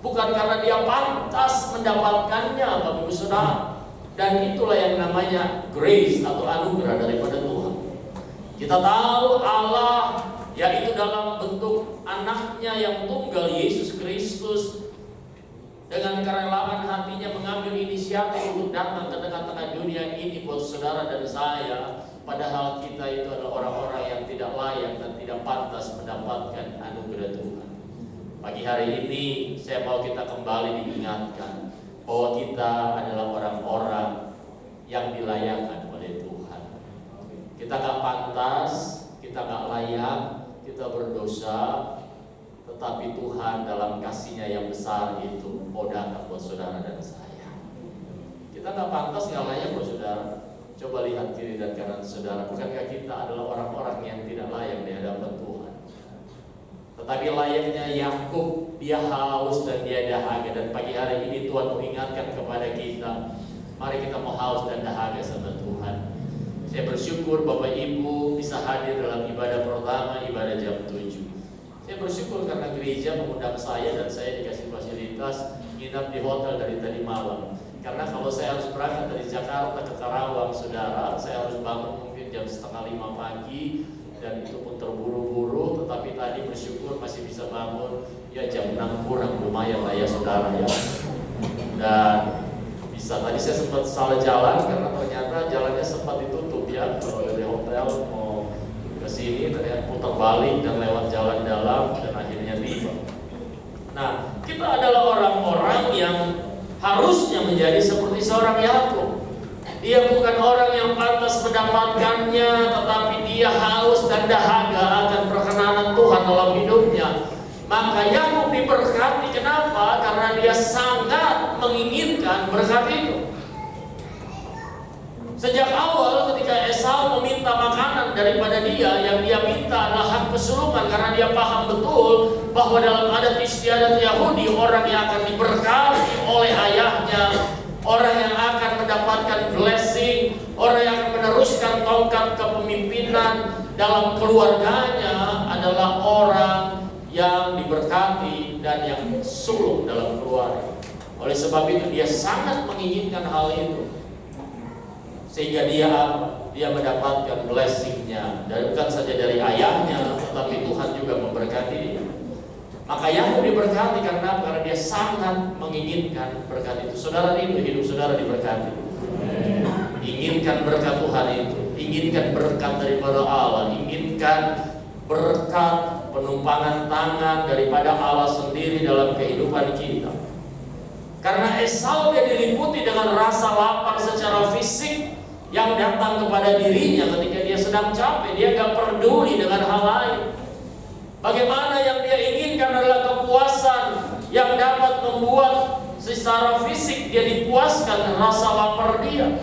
bukan karena dia pantas mendapatkannya, Bapak Ibu Saudara. Dan itulah yang namanya grace atau anugerah daripada Tuhan. Kita tahu Allah, yaitu dalam bentuk anaknya yang tunggal, Yesus Kristus, dengan kerelaan hatinya mengambil inisiatif untuk datang ke tengah-tengah dunia ini buat saudara dan saya. Padahal kita itu adalah orang-orang yang tidak layak dan tidak pantas mendapatkan anugerah Tuhan. Pagi hari ini saya mau kita kembali diingatkan bahwa kita adalah orang-orang yang dilayakkan oleh Tuhan. Kita gak pantas, kita gak layak, kita berdosa, tetapi Tuhan dalam kasih-Nya yang besar itu mau datang buat saudara dan saya. Kita gak pantas, gak layak buat saudara. Coba lihat kiri dan kanan saudara. Bukankah kita adalah orang-orang yang tidak layak di hadapan Tuhan? Tetapi layaknya Yakub, dia haus dan dia dahaga. Dan pagi hari ini Tuhan mengingatkan kepada kita, mari kita mau haus dan dahaga sama Tuhan. Saya bersyukur Bapak Ibu bisa hadir dalam ibadah pertama, ibadah jam 7. Saya bersyukur karena gereja mengundang saya dan saya dikasih fasilitas nginap di hotel dari tadi malam. Karena kalau saya harus berangkat dari Jakarta ke Karawang, saudara, saya harus bangun mungkin jam 4:30 pagi. Dan itu pun terburu-buru, tetapi tadi bersyukur masih bisa bangun ya jam 6 kurang, lumayan lah ya saudara ya. Dan bisa tadi saya sempat salah jalan karena ternyata jalannya sempat ditutup ya. Kalau dari hotel mau ke sini ternyata putar balik dan lewat jalan dalam dan akhirnya tiba. Nah, kita adalah orang-orang yang harusnya menjadi seperti seorang Yakub. Dia bukan orang yang pantas mendapatkannya, tetapi dia haus dan dahaga akan perkenanan Tuhan dalam hidupnya. Maka Yakub diberkati. Kenapa? Karena dia sangat menginginkan berkat itu. Sejak awal ketika Esau meminta makanan daripada dia, yang dia minta adalah hak kesulungan, karena dia paham betul bahwa dalam adat istiadat Yahudi, orang yang akan diberkati oleh ayahnya, orang yang akan mendapatkan blessing, orang yang akan meneruskan tongkat kepemimpinan dalam keluarganya adalah orang yang diberkati dan yang sulung dalam keluarga. Oleh sebab itu dia sangat menginginkan hal itu. Sehingga dia mendapatkan blessingnya, dan bukan saja dari ayahnya, tetapi Tuhan juga memberkati dia. Maka Yakub diberkati karena dia sangat menginginkan berkat itu. Saudara rindu hidup saudara diberkati. Inginkan berkat Tuhan itu, inginkan berkat daripada Allah, inginkan berkat penumpangan tangan daripada Allah sendiri dalam kehidupan kita. Karena Esau dia diliputi dengan rasa lapar secara fisik yang datang kepada dirinya ketika dia sedang capek. Dia gak peduli dengan hal lain. Bagaimana yang dia inginkan adalah kepuasan yang dapat membuat secara fisik dia dipuaskan rasa lapar dia.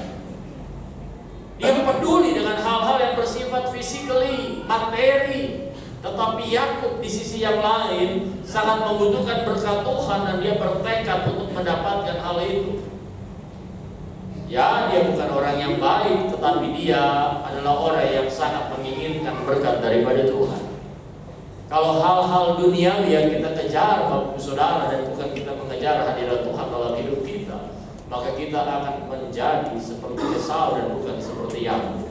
Dia peduli dengan hal-hal yang bersifat physically, materi. Tetapi Yakub di sisi yang lain sangat membutuhkan berkat Tuhan dan dia bertekad untuk mendapatkan hal itu. Ya, dia bukan orang yang baik, tetapi dia adalah orang yang sangat menginginkan berkat daripada Tuhan. Kalau hal-hal duniawi yang kita kejar, Bapak Saudara, dan bukan kita mengejar hadirat Tuhan dalam hidup kita, maka kita akan menjadi seperti Esau dan bukan seperti Yakub.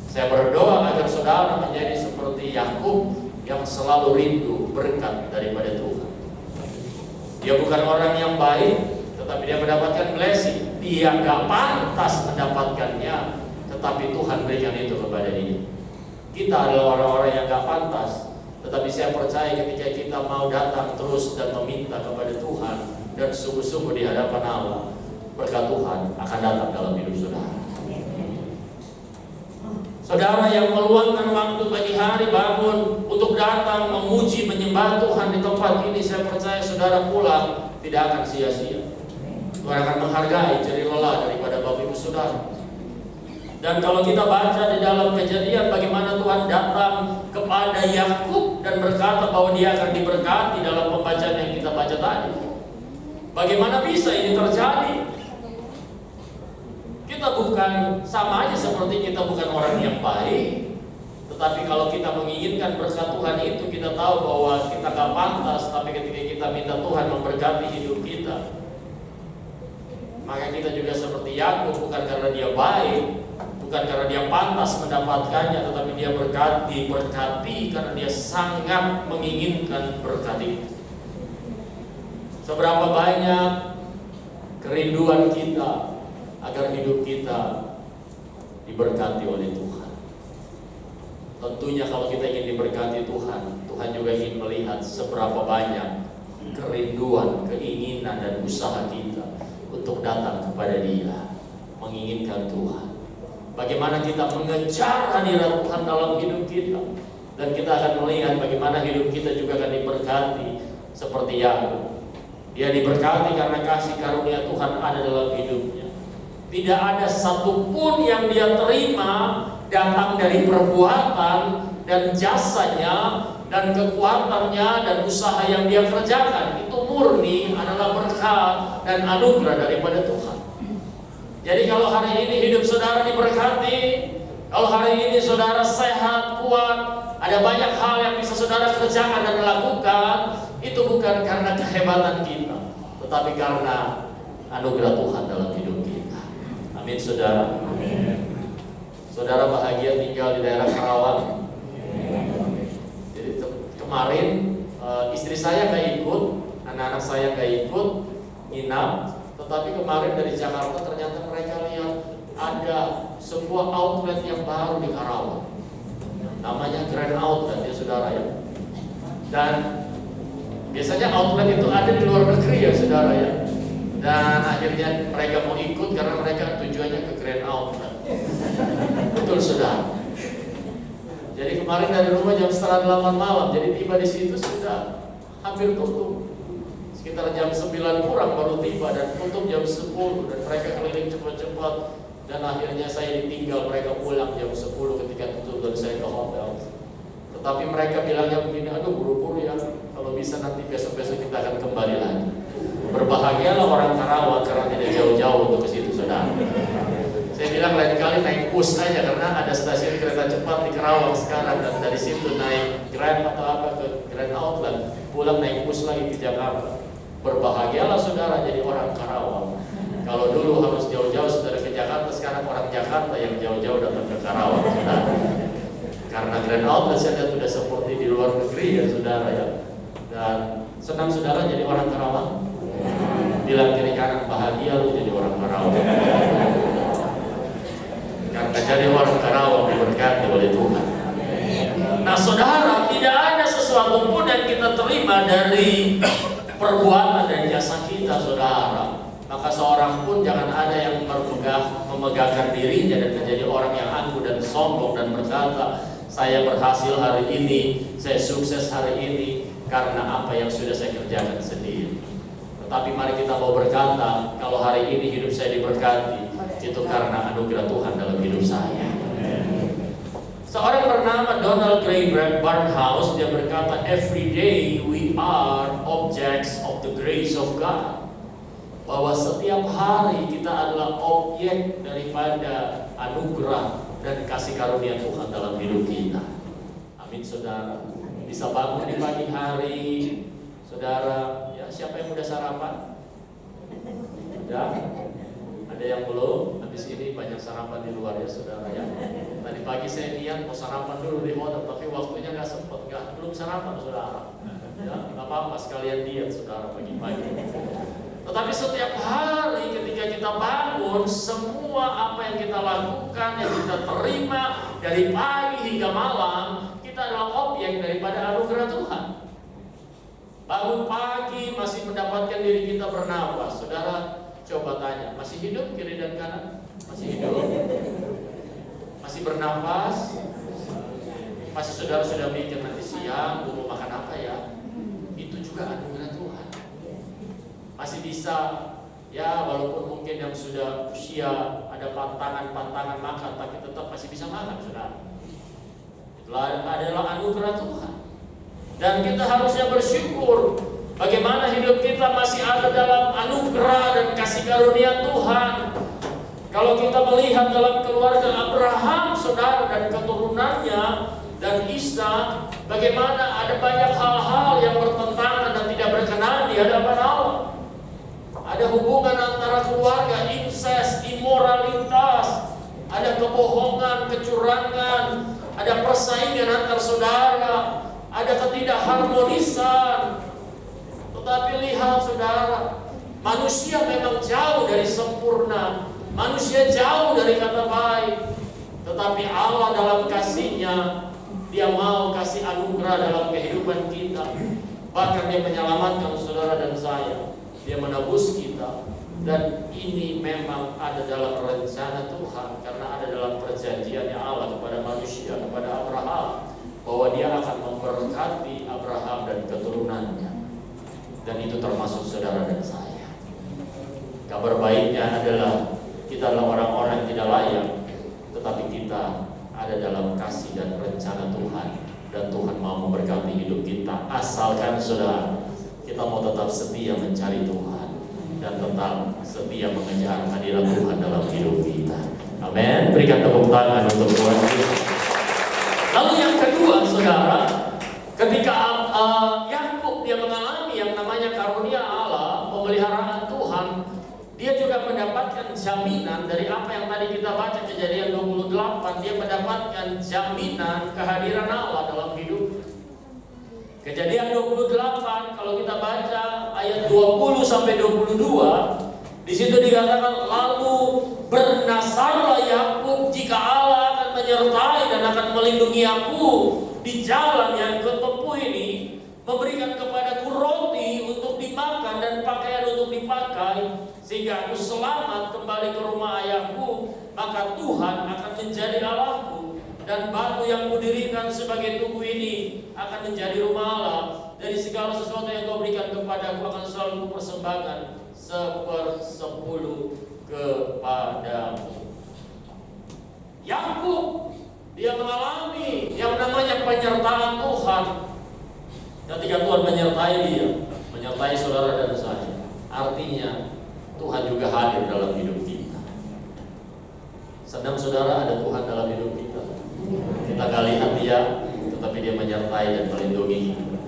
Saya berdoa agar saudara menjadi seperti Yakub yang selalu rindu berkat daripada Tuhan. Dia bukan orang yang baik, tetapi dia mendapatkan blessing. Dia gak pantas mendapatkannya, tetapi Tuhan berikan itu kepada dia. Kita adalah orang-orang yang gak pantas, tetapi saya percaya ketika kita mau datang terus dan meminta kepada Tuhan dan sungguh-sungguh di hadapan Allah, berkat Tuhan akan datang dalam hidup saudara. Saudara yang meluangkan waktu pagi hari bangun untuk datang memuji menyembah Tuhan di tempat ini, saya percaya saudara pulang tidak akan sia-sia. Tuhan akan menghargai jerih lelah daripada Bapak Ibu Saudara. Dan kalau kita baca di dalam Kejadian bagaimana Tuhan datang kepada Yakub dan berkata bahwa dia akan diberkati dalam pembacaan yang kita baca tadi. Bagaimana bisa ini terjadi? Kita bukan sama aja seperti kita bukan orang yang baik. Tetapi kalau kita menginginkan berkat Tuhan itu, kita tahu bahwa kita gak pantas. Tapi ketika kita minta Tuhan memberkati hidup kita, maka kita juga seperti Yakub, bukan karena dia baik, bukan karena dia pantas mendapatkannya, tetapi dia berkati karena dia sangat menginginkan berkat itu. Seberapa banyak kerinduan kita agar hidup kita diberkati oleh Tuhan. Tentunya kalau kita ingin diberkati Tuhan, Tuhan juga ingin melihat seberapa banyak kerinduan, keinginan dan usaha kita untuk datang kepada Dia, menginginkan Tuhan. Bagaimana kita mengejar hadirat Tuhan dalam hidup kita, dan kita akan melihat bagaimana hidup kita juga akan diberkati seperti Yakub. Dia diberkati karena kasih karunia Tuhan ada dalam hidupnya. Tidak ada satupun yang dia terima datang dari perbuatan dan jasanya, dan kekuatannya dan usaha yang dia kerjakan itu murni adalah berkat dan anugerah daripada Tuhan. Jadi kalau hari ini hidup saudara diberkati, kalau hari ini saudara sehat, kuat, ada banyak hal yang bisa saudara kerjakan dan lakukan, itu bukan karena kehebatan kita, tetapi karena anugerah Tuhan dalam hidup kita. Amin saudara. Saudara bahagia tinggal di daerah Karawang. Jadi kemarin istri saya gak ikut, anak-anak saya gak ikut nginap. Tetapi kemarin dari Jakarta ternyata mereka lihat ada sebuah outlet yang baru di Karawang. Namanya Grand Outlet ya saudara ya. Dan biasanya outlet itu ada di luar negeri ya saudara ya. Dan akhirnya mereka mau ikut karena mereka tujuannya ke Grand Outlet. Betul saudara. Jadi kemarin dari rumah jam 7:30 malam, jadi tiba di situ sudah hampir tutup. Sekitar jam 9 kurang baru tiba dan tutup jam 10 dan mereka keliling cepat-cepat dan akhirnya saya ditinggal, mereka pulang jam 10 ketika tutup dan saya ke hotel. Tetapi mereka bilangnya begini, aduh buru-buru ya, kalau bisa nanti besok-besok kita akan kembali lagi. Berbahagialah orang Karawang karena tidak jauh-jauh untuk ke situ saudara. Saya bilang lain kali naik bus aja karena ada stasiun kereta cepat di Karawang sekarang dan dari situ naik Grand atau apa ke Grand Outlet, pulang naik bus lagi ke Jakarta. Berbahagialah saudara jadi orang Karawang. Kalau dulu harus jauh-jauh saudara ke Jakarta, sekarang orang Jakarta yang jauh-jauh datang ke Karawang saudara. Karena Grand Outlet saya sudah seperti di luar negeri ya saudara ya. Dan senang saudara jadi orang Karawang. Bilang kiri kanan bahagia lu jadi orang Karawang. Karena jadi orang Karawang diberkati oleh Tuhan. Nah saudara, tidak ada sesuatu pun yang kita terima dari perbuatan dan jasa kita saudara. Maka seorang pun jangan ada yang memegahkan dirinya dan menjadi orang yang angkuh dan sombong dan berkata, saya berhasil hari ini, saya sukses hari ini karena apa yang sudah saya kerjakan sendiri. Tetapi mari kita mau berkata, kalau hari ini hidup saya diberkati, itu karena anugerah Tuhan dalam hidup saya. Seorang bernama Donald Grey Barnhouse, dia berkata, every day we are objects of the grace of God. Bahwa setiap hari kita adalah objek daripada anugerah dan kasih karunia Tuhan dalam hidup kita. Amin saudara. Bisa bangun di pagi hari, saudara. Ya, siapa yang udah sarapan? Udah? Ada yang belum? Habis ini banyak sarapan di luar ya saudara ya. Tadi pagi saya niat mau sarapan dulu di hotel, tapi waktunya nggak sempat, belum sarapan saudara. Ya, nggak apa-apa sekalian diet saudara pagi-pagi. Tetapi setiap hari ketika kita bangun, semua apa yang kita lakukan, yang kita terima dari pagi hingga malam, kita adalah objek daripada anugerah Tuhan. Bangun pagi masih mendapatkan diri kita bernapas, saudara. Coba tanya, masih hidup kiri dan kanan? Masih hidup? Masih bernafas? Pasti saudara sudah mikir nanti siang mau makan apa ya? Itu juga anugerah Tuhan. Masih bisa, ya walaupun mungkin yang sudah usia ada pantangan makan, tapi tetap masih bisa makan saudara. Itulah adalah anugerah Tuhan. Dan kita harusnya bersyukur bagaimana hidup kita masih ada dalam anugerah dan kasih karunia Tuhan. Kalau kita melihat dalam keluarga Abraham, saudara, dan keturunannya dan Ishak, bagaimana ada banyak hal-hal yang bertentangan dan tidak berkenan di hadapan Allah. Ada hubungan antara keluarga, incest, imoralitas, ada kebohongan, kecurangan, ada persaingan antar saudara, ada ketidakharmonisan. Tetapi lihat saudara, manusia memang jauh dari sempurna, manusia jauh dari kata baik. Tetapi Allah dalam kasih-Nya, Dia mau kasih anugerah dalam kehidupan kita. Bahkan Dia menyelamatkan saudara dan saya. Dia menebus kita. Dan ini memang ada dalam rencana Tuhan, karena ada dalam perjanjiannya Allah kepada manusia, kepada Abraham, bahwa Dia akan memberkati Abraham dan keturunannya. Dan itu termasuk saudara dan saya. Kabar baiknya adalah kita adalah orang-orang yang tidak layak, tetapi kita ada dalam kasih dan rencana Tuhan dan Tuhan mau memberkati hidup kita, asalkan saudara kita mau tetap setia mencari Tuhan dan tetap setia mengejar hadirat Tuhan dalam hidup kita. Amin. Berikan tepuk tangan untuk Tuhan kita. Lalu yang kedua, saudara, ketika Yakub dia mengalami yang namanya karunia Allah, pemeliharaan Tuhan, dia juga mendapatkan jaminan dari apa yang tadi kita baca Kejadian 28. Dia mendapatkan jaminan kehadiran Allah dalam hidup. Kejadian 28 kalau kita baca ayat 20 sampai 22, di situ dikatakan, lalu bernasarlah Yakub jika Allah akan menyertai dan akan melindungi aku di jalan yang kutempuh ini, memberikan kepadaku roti untuk dimakan dan pakaian untuk dipakai, sehingga aku selamat kembali ke rumah ayahku, maka Tuhan akan menjadi Allahku, dan batu yang kudirikan sebagai tugu ini akan menjadi rumah Allah. Dari segala sesuatu yang kau berikan kepadaku akan selalu kupersembahkan 1/10 kepadamu. Yakub dia mengalami yang namanya penyertaan Tuhan. Ketika Tuhan menyertai dia, menyertai saudara dan saya, artinya Tuhan juga hadir dalam hidup kita. Senang saudara ada Tuhan dalam hidup kita. Kita gak lihat dia, tetapi dia menyertai dan melindungi kita.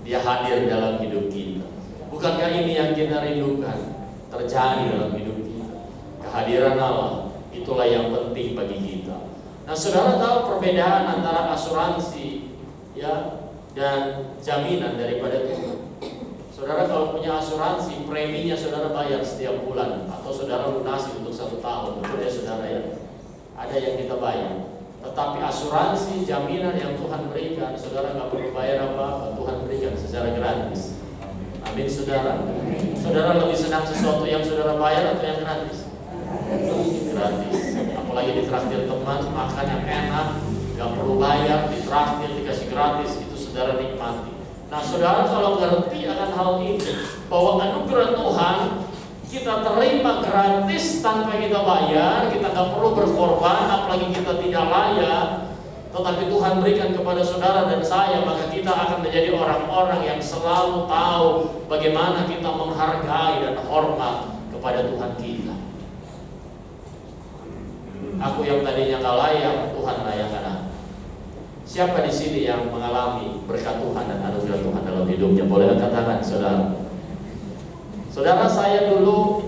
Dia hadir dalam hidup kita. Bukankah ini yang kita rindukan terjadi dalam hidup kita? Kehadiran Allah, itulah yang penting bagi kita. Nah, saudara tahu perbedaan antara asuransi ya dan jaminan daripada Tuhan. Saudara kalau punya asuransi, preminya saudara bayar setiap bulan atau saudara lunasi untuk 1 tahun, betul ya saudara ya? Ada yang kita bayar. Tetapi asuransi, jaminan yang Tuhan berikan, saudara nggak perlu bayar apa-apa, Tuhan berikan secara gratis. Amin saudara. Saudara lebih senang sesuatu yang saudara bayar atau yang gratis? Gratis. Apalagi ditraktir teman, makan yang enak, nggak perlu bayar, ditraktir, dikasih gratis, itu saudara nikmati. Nah saudara kalau ngerti akan hal ini, bahwa anugerah Tuhan kita terima gratis tanpa kita bayar, kita nggak perlu berkorban, apalagi kita tidak layak, tetapi Tuhan berikan kepada saudara dan saya, maka kita akan menjadi orang-orang yang selalu tahu bagaimana kita menghargai dan hormat kepada Tuhan kita. Aku yang tadinya nggak layak, Tuhan layakkan aku. Siapa di sini yang mengalami berkat Tuhan dan anugerah Tuhan dalam hidupnya? Boleh angkat tangan, saudara. Saudara, saya dulu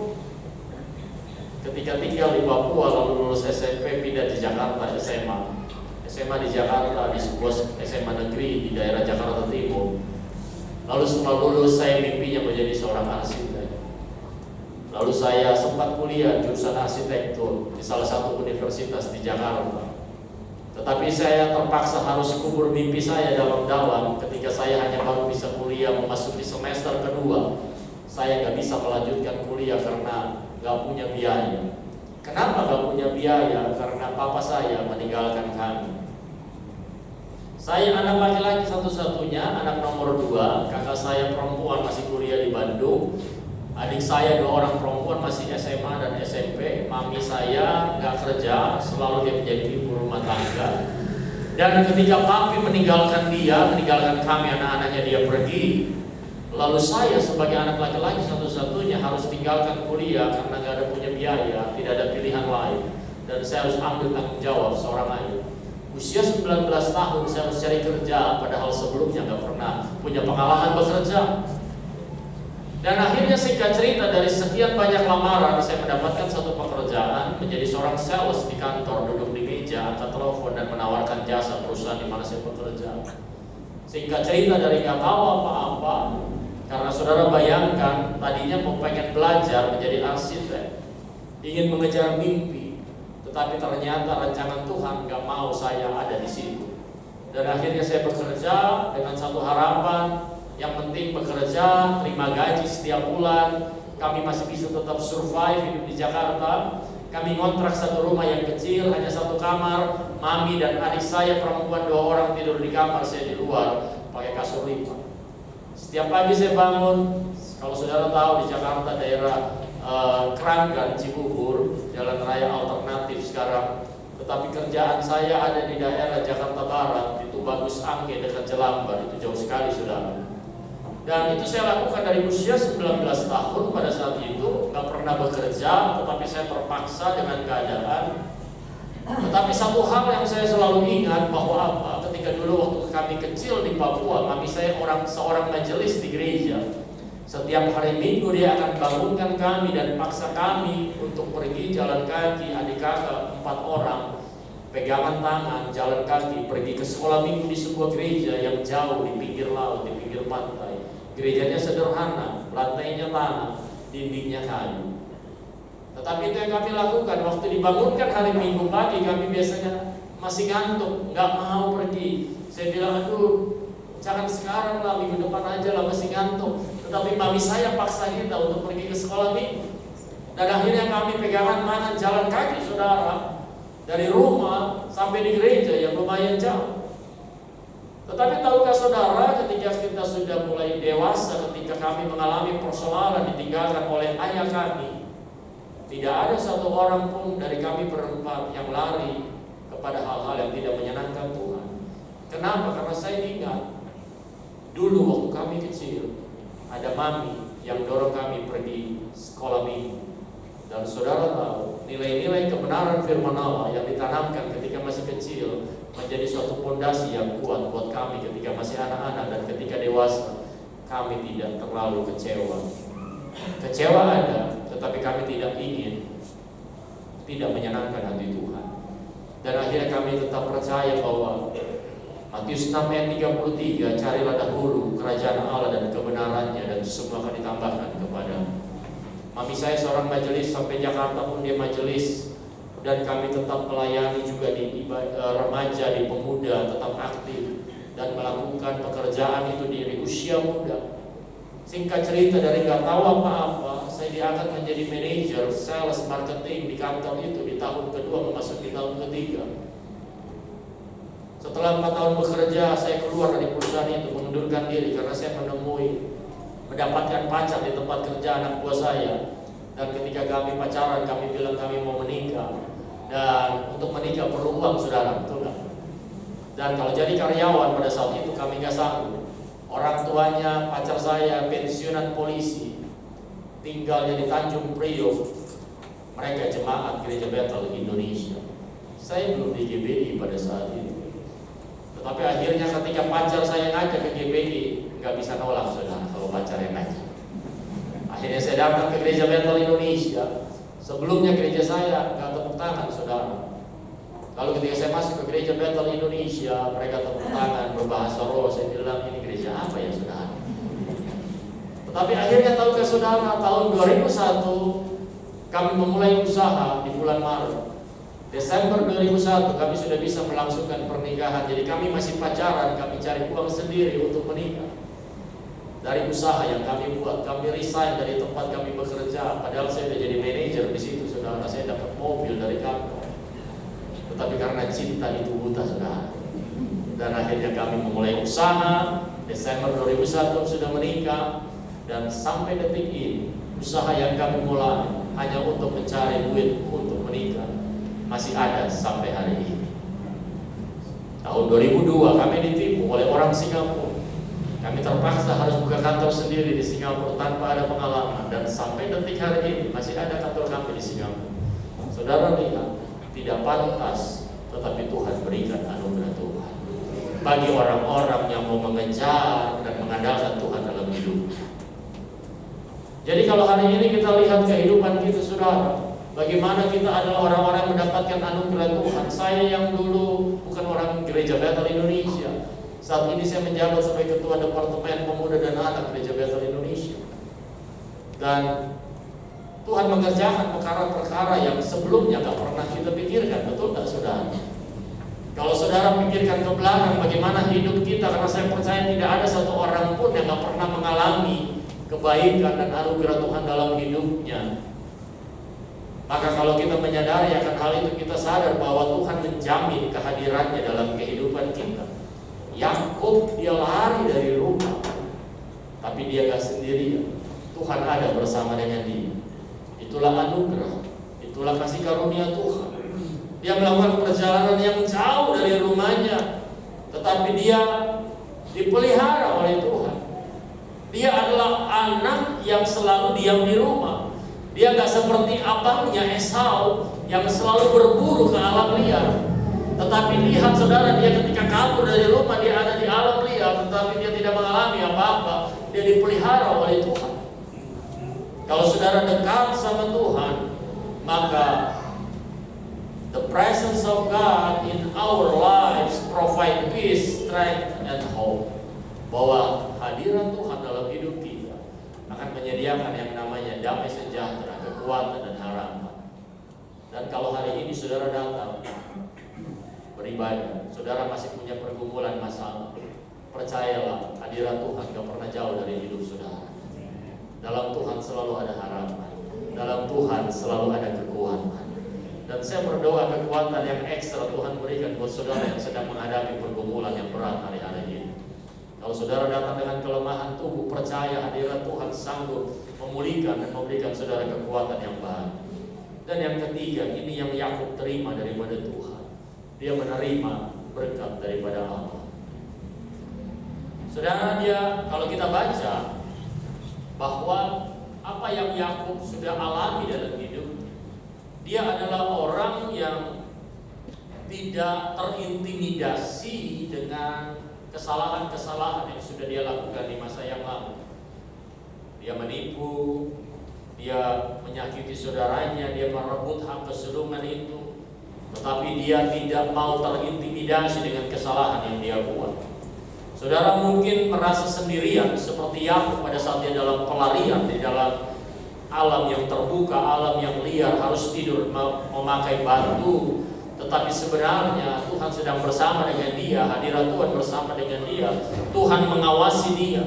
ketika tinggal di Papua lalu lulus SMP pindah di Jakarta SMA di Jakarta di sebuah SMA negeri di daerah Jakarta Timur. Lalu setelah lulus saya mimpinya menjadi seorang arsitek. Lalu saya sempat kuliah jurusan arsitektur di salah satu universitas di Jakarta. Tetapi saya terpaksa harus kubur mimpi saya dalam-dalam ketika saya hanya baru bisa kuliah memasuki semester kedua. Saya nggak bisa melanjutkan kuliah karena nggak punya biaya. Kenapa nggak punya biaya? Karena papa saya meninggalkan kami. Saya anak laki-laki satu-satunya, anak nomor 2. Kakak saya perempuan masih kuliah di Bandung. Adik saya 2 orang perempuan masih SMA dan SMP. Mami saya nggak kerja, selalu dia menjadi ibu rumah tangga. Dan ketika papi meninggalkan kami anak-anaknya, dia pergi. Lalu saya sebagai anak laki-laki satu-satunya harus tinggalkan kuliah karena nggak ada punya biaya, tidak ada pilihan lain, dan saya harus ambil tanggung jawab seorang ayah. Usia 19 tahun saya harus cari kerja, padahal sebelumnya nggak pernah punya pengalaman bekerja. Dan akhirnya singkat cerita, dari sekian banyak lamaran saya mendapatkan satu pekerjaan menjadi seorang sales di kantor, duduk di meja, angkat telepon dan menawarkan jasa perusahaan di mana saya bekerja. Singkat cerita, dari nggak tahu apa-apa, karena saudara bayangkan tadinya mau pengen belajar menjadi arsitek, ingin mengejar mimpi, tetapi ternyata rancangan Tuhan nggak mau saya ada di situ. Dan akhirnya saya bekerja dengan satu harapan, yang penting bekerja, terima gaji setiap bulan, kami masih bisa tetap survive hidup di Jakarta. Kami ngontrak satu rumah yang kecil, hanya 1 kamar, mami dan adik saya perempuan 2 orang tidur di kamar, saya di luar pakai kasur lipat. Setiap pagi saya bangun, kalau saudara tahu di Jakarta daerah Keranggan, Cibubur, jalan raya alternatif sekarang, tetapi kerjaan saya ada di daerah Jakarta Barat, itu Bagus Angke dekat Jelambar, itu jauh sekali saudara. Dan itu saya lakukan dari usia 19 tahun pada saat itu, nggak pernah bekerja, tetapi saya terpaksa dengan keadaan. Tetapi satu hal yang saya selalu ingat bahwa apa, ketika dulu waktu kami kecil di Papua, mami saya seorang majelis di gereja. Setiap hari Minggu dia akan bangunkan kami dan paksa kami untuk pergi jalan kaki, adik kakak 4 orang, pegangan tangan, jalan kaki, pergi ke sekolah minggu di sebuah gereja yang jauh di pinggir laut, di pinggir pantai. Gerejanya sederhana, lantainya tanah, dindingnya kayu. Tetapi itu yang kami lakukan. Waktu dibangunkan hari Minggu pagi, kami biasanya masih ngantuk, nggak mau pergi. Saya bilang, aduh, jangan sekarang lah, minggu depan aja lah, masih ngantuk. Tetapi mami saya paksa kita untuk pergi ke sekolah minggu. Dan akhirnya kami pegangan tangan jalan kaki saudara, dari rumah sampai di gereja yang lumayan jauh. Tetapi tahukah saudara, ketika kita sudah mulai dewasa, ketika kami mengalami persoalan ditinggalkan oleh ayah kami, tidak ada satu orang pun dari kami berempat yang lari kepada hal-hal yang tidak menyenangkan Tuhan. Kenapa? Karena saya ingat dulu waktu kami kecil, ada mami yang dorong kami pergi sekolah minggu. Dan saudara tahu, nilai-nilai kebenaran firman Allah yang ditanamkan ketika masih kecil menjadi suatu fondasi yang kuat buat kami ketika masih anak-anak dan ketika dewasa. Kami tidak terlalu kecewa. Kecewa ada, tetapi kami tidak ingin, tidak menyenangkan hati Tuhan. Dan akhirnya kami tetap percaya bahwa Matius 6 ayat 33, carilah dahulu kerajaan Allah dan kebenarannya, dan semua akan ditambahkan kepada. Mami saya seorang majelis, sampai Jakarta pun dia majelis. Dan kami tetap melayani juga di remaja, di pemuda, tetap aktif dan melakukan pekerjaan itu di usia muda. Singkat cerita, dari nggak tahu apa-apa, saya diangkat menjadi manajer sales marketing di kantor itu di tahun kedua memasuki tahun ketiga. Setelah 4 tahun bekerja, saya keluar dari perusahaan itu, mengundurkan diri karena saya mendapatkan pacar di tempat kerja anak buah saya. Dan ketika kami pacaran, kami bilang kami mau menikah. Dan untuk menikah perlu uang, saudara, betul nggak? Dan kalau jadi karyawan pada saat itu kami nggak sanggup. Orang tuanya pacar saya pensiunan polisi, tinggalnya di Tanjung Priok. Mereka jemaat Gereja Bethel Indonesia. Saya belum di GBI pada saat itu. Tetapi akhirnya ketika pacar saya ngajak ke GBI, nggak bisa nolak saudara kalau pacar yang ngajak. Akhirnya saya datang ke Gereja Bethel Indonesia. Sebelumnya gereja saya nggak tepuk tangan saudara. Lalu ketika saya masuk ke Gereja Bethel Indonesia, mereka tepuk tangan, berbahasa roh. Saya bilang, ini gereja apa ya saudara? Tetapi akhirnya tahukah saudara, tahun 2001 kami memulai usaha di bulan Maret. Desember 2001 kami sudah bisa melangsungkan pernikahan. Jadi kami masih pacaran, kami cari uang sendiri untuk menikah. Dari usaha yang kami buat, kami resign dari tempat kami bekerja. Padahal saya sudah jadi manajer di situ, saudara. Saya dapat mobil dari kantor. Tetapi karena cinta itu buta, saudara. Dan akhirnya kami memulai usaha. Desember 2001 sudah menikah. Dan sampai detik ini, usaha yang kami mulai hanya untuk mencari duit untuk menikah masih ada sampai hari ini. Tahun 2002 kami ditipu oleh orang Singapura. Kami terpaksa harus buka kantor sendiri di Singapura tanpa ada pengalaman, dan sampai detik hari ini masih ada kantor kami di Singapura. Saudara lihat, tidak pantas, tetapi Tuhan berikan anugerah Tuhan bagi orang-orang yang mau mengejar dan mengandalkan Tuhan dalam hidup. Jadi kalau hari ini kita lihat kehidupan kita, saudara, bagaimana kita adalah orang-orang yang mendapatkan anugerah Tuhan. Saya yang dulu bukan orang Gereja Bethel Indonesia, saat ini saya menjabat sebagai Ketua Departemen Pemuda dan Anak Gereja Bethel Indonesia. Dan Tuhan mengerjakan perkara-perkara yang sebelumnya gak pernah kita pikirkan. Betul gak saudara? Kalau saudara pikirkan ke belakang bagaimana hidup kita, karena saya percaya tidak ada satu orang pun yang gak pernah mengalami kebaikan dan anugerah Tuhan dalam hidupnya. Maka kalau kita menyadari akan hal itu, kita sadar bahwa Tuhan menjamin kehadirannya dalam kehidupan kita. Yakub dia lari dari rumah, tapi dia gak sendirian. Tuhan ada bersama dengan dia. Itulah anugerah, itulah kasih karunia Tuhan. Dia melakukan perjalanan yang jauh dari rumahnya, tetapi dia dipelihara oleh Tuhan. Dia adalah anak yang selalu diam di rumah. Dia gak seperti abangnya Esau yang selalu berburu ke alam liar. Tetapi lihat saudara, dia ketika kabur dari rumah, dia ada di alam liar, tetapi dia tidak mengalami apa-apa. Dia dipelihara oleh Tuhan. Kalau saudara dekat sama Tuhan, maka the presence of God in our lives provide peace, strength, and hope. Bahwa hadirat Tuhan dalam hidup kita akan menyediakan yang namanya damai sejahtera, kekuatan, dan harapan. Dan kalau hari ini saudara datang beribadah, saudara masih punya pergumulan masalah, percayalah, hadirat Tuhan gak pernah jauh dari hidup saudara. Dalam Tuhan selalu ada harapan, dalam Tuhan selalu ada kekuatan. Dan saya berdoa kekuatan yang ekstra Tuhan berikan buat saudara yang sedang menghadapi pergumulan yang berat hari-hari ini. Kalau saudara datang dengan kelemahan tubuh, percaya hadirat Tuhan sanggup memulihkan dan memberikan saudara kekuatan yang baik. Dan yang ketiga, ini yang Yakub terima daripada Tuhan. Dia menerima berkat daripada Allah. Saudara, dia kalau kita baca bahwa apa yang Yakub sudah alami dalam hidup, dia adalah orang yang tidak terintimidasi dengan kesalahan-kesalahan yang sudah dia lakukan di masa yang lalu. Dia menipu, dia menyakiti saudaranya, dia merebut hak kesulungan itu, tetapi dia tidak mau terintimidasi dengan kesalahan yang dia buat. Saudara mungkin merasa sendirian seperti Yakub pada saat dia dalam pelarian di dalam alam yang terbuka, alam yang liar, harus tidur memakai batu. Tetapi sebenarnya Tuhan sedang bersama dengan dia, hadirat Tuhan bersama dengan dia, Tuhan mengawasi dia.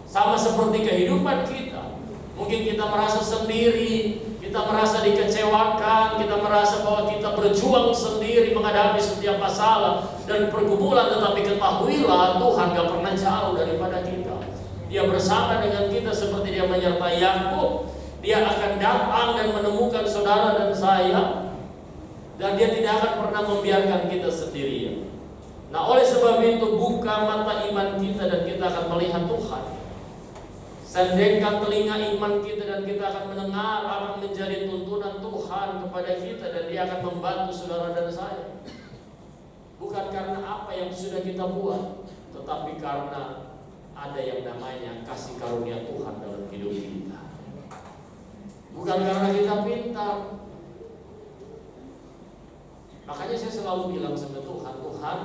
Sama seperti kehidupan kita, mungkin kita merasa sendiri, kita merasa dikecewakan, kita merasa bahwa kita berjuang sendiri menghadapi setiap masalah dan pergumulan, tetapi ketahuilah Tuhan gak pernah jauh daripada kita. Dia bersama dengan kita seperti dia menyertai Yakub. Dia akan datang dan menemukan saudara dan saya, dan dia tidak akan pernah membiarkan kita sendirian. Nah, oleh sebab itu buka mata iman kita dan kita akan melihat Tuhan. Sendengkan telinga iman kita dan kita akan mendengar akan menjadi tuntunan Tuhan kepada kita, dan dia akan membantu saudara dan saya. Bukan karena apa yang sudah kita buat, tetapi karena ada yang namanya kasih karunia Tuhan dalam hidup kita. Bukan karena kita pintar. Makanya saya selalu bilang sama Tuhan, Tuhan,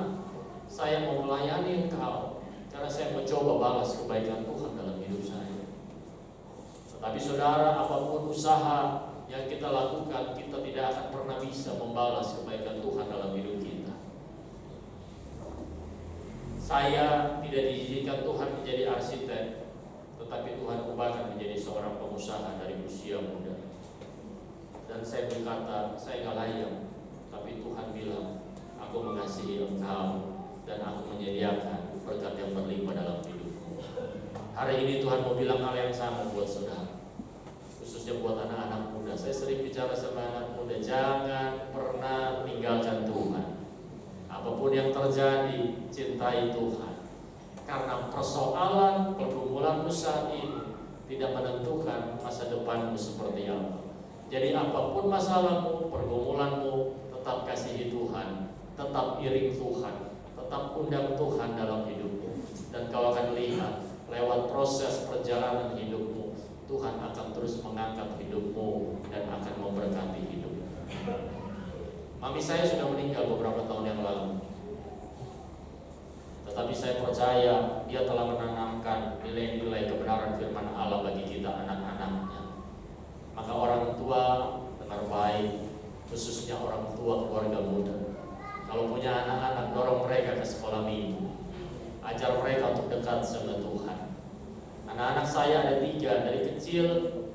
saya mau melayani Engkau karena saya mencoba balas kebaikan Tuhan dalam hidup saya. Tetapi saudara, apapun usaha yang kita lakukan, kita tidak akan pernah bisa membalas kebaikan Tuhan dalam hidup kita. Saya tidak diizinkan Tuhan menjadi arsitek, tetapi Tuhan ubahkan menjadi seorang pengusaha dari usia muda. Dan saya berkata, saya gak layak, tapi Tuhan bilang, aku mengasihi engkau dan aku menyediakan berkat yang berlimpah dalam hidupmu. Hari ini Tuhan mau bilang hal yang sama buat saudara, khususnya buat anak-anak muda. Saya sering bicara sama anak muda, jangan pernah tinggalkan Tuhan. Apapun yang terjadi, cintai Tuhan. Karena persoalan pergumulanmu saat ini tidak menentukan masa depanmu seperti apa. Jadi apapun masalahmu, pergumulanmu, tetap kasihi Tuhan, tetap iring Tuhan, tetap undang Tuhan dalam hidupmu. Dan kau akan lihat lewat proses perjalanan hidupmu, Tuhan akan terus mengangkat hidupmu dan akan memberkati hidupmu. Mami saya sudah meninggal beberapa tahun yang lalu, tetapi saya percaya dia telah menanamkan nilai-nilai kebenaran firman Allah bagi kita anak-anaknya. Maka orang tua dengar baik, khususnya orang tua keluarga muda, kalau punya anak-anak, dorong mereka ke sekolah minggu, ajar mereka untuk dekat sama Tuhan. Anak-anak saya ada 3, dari kecil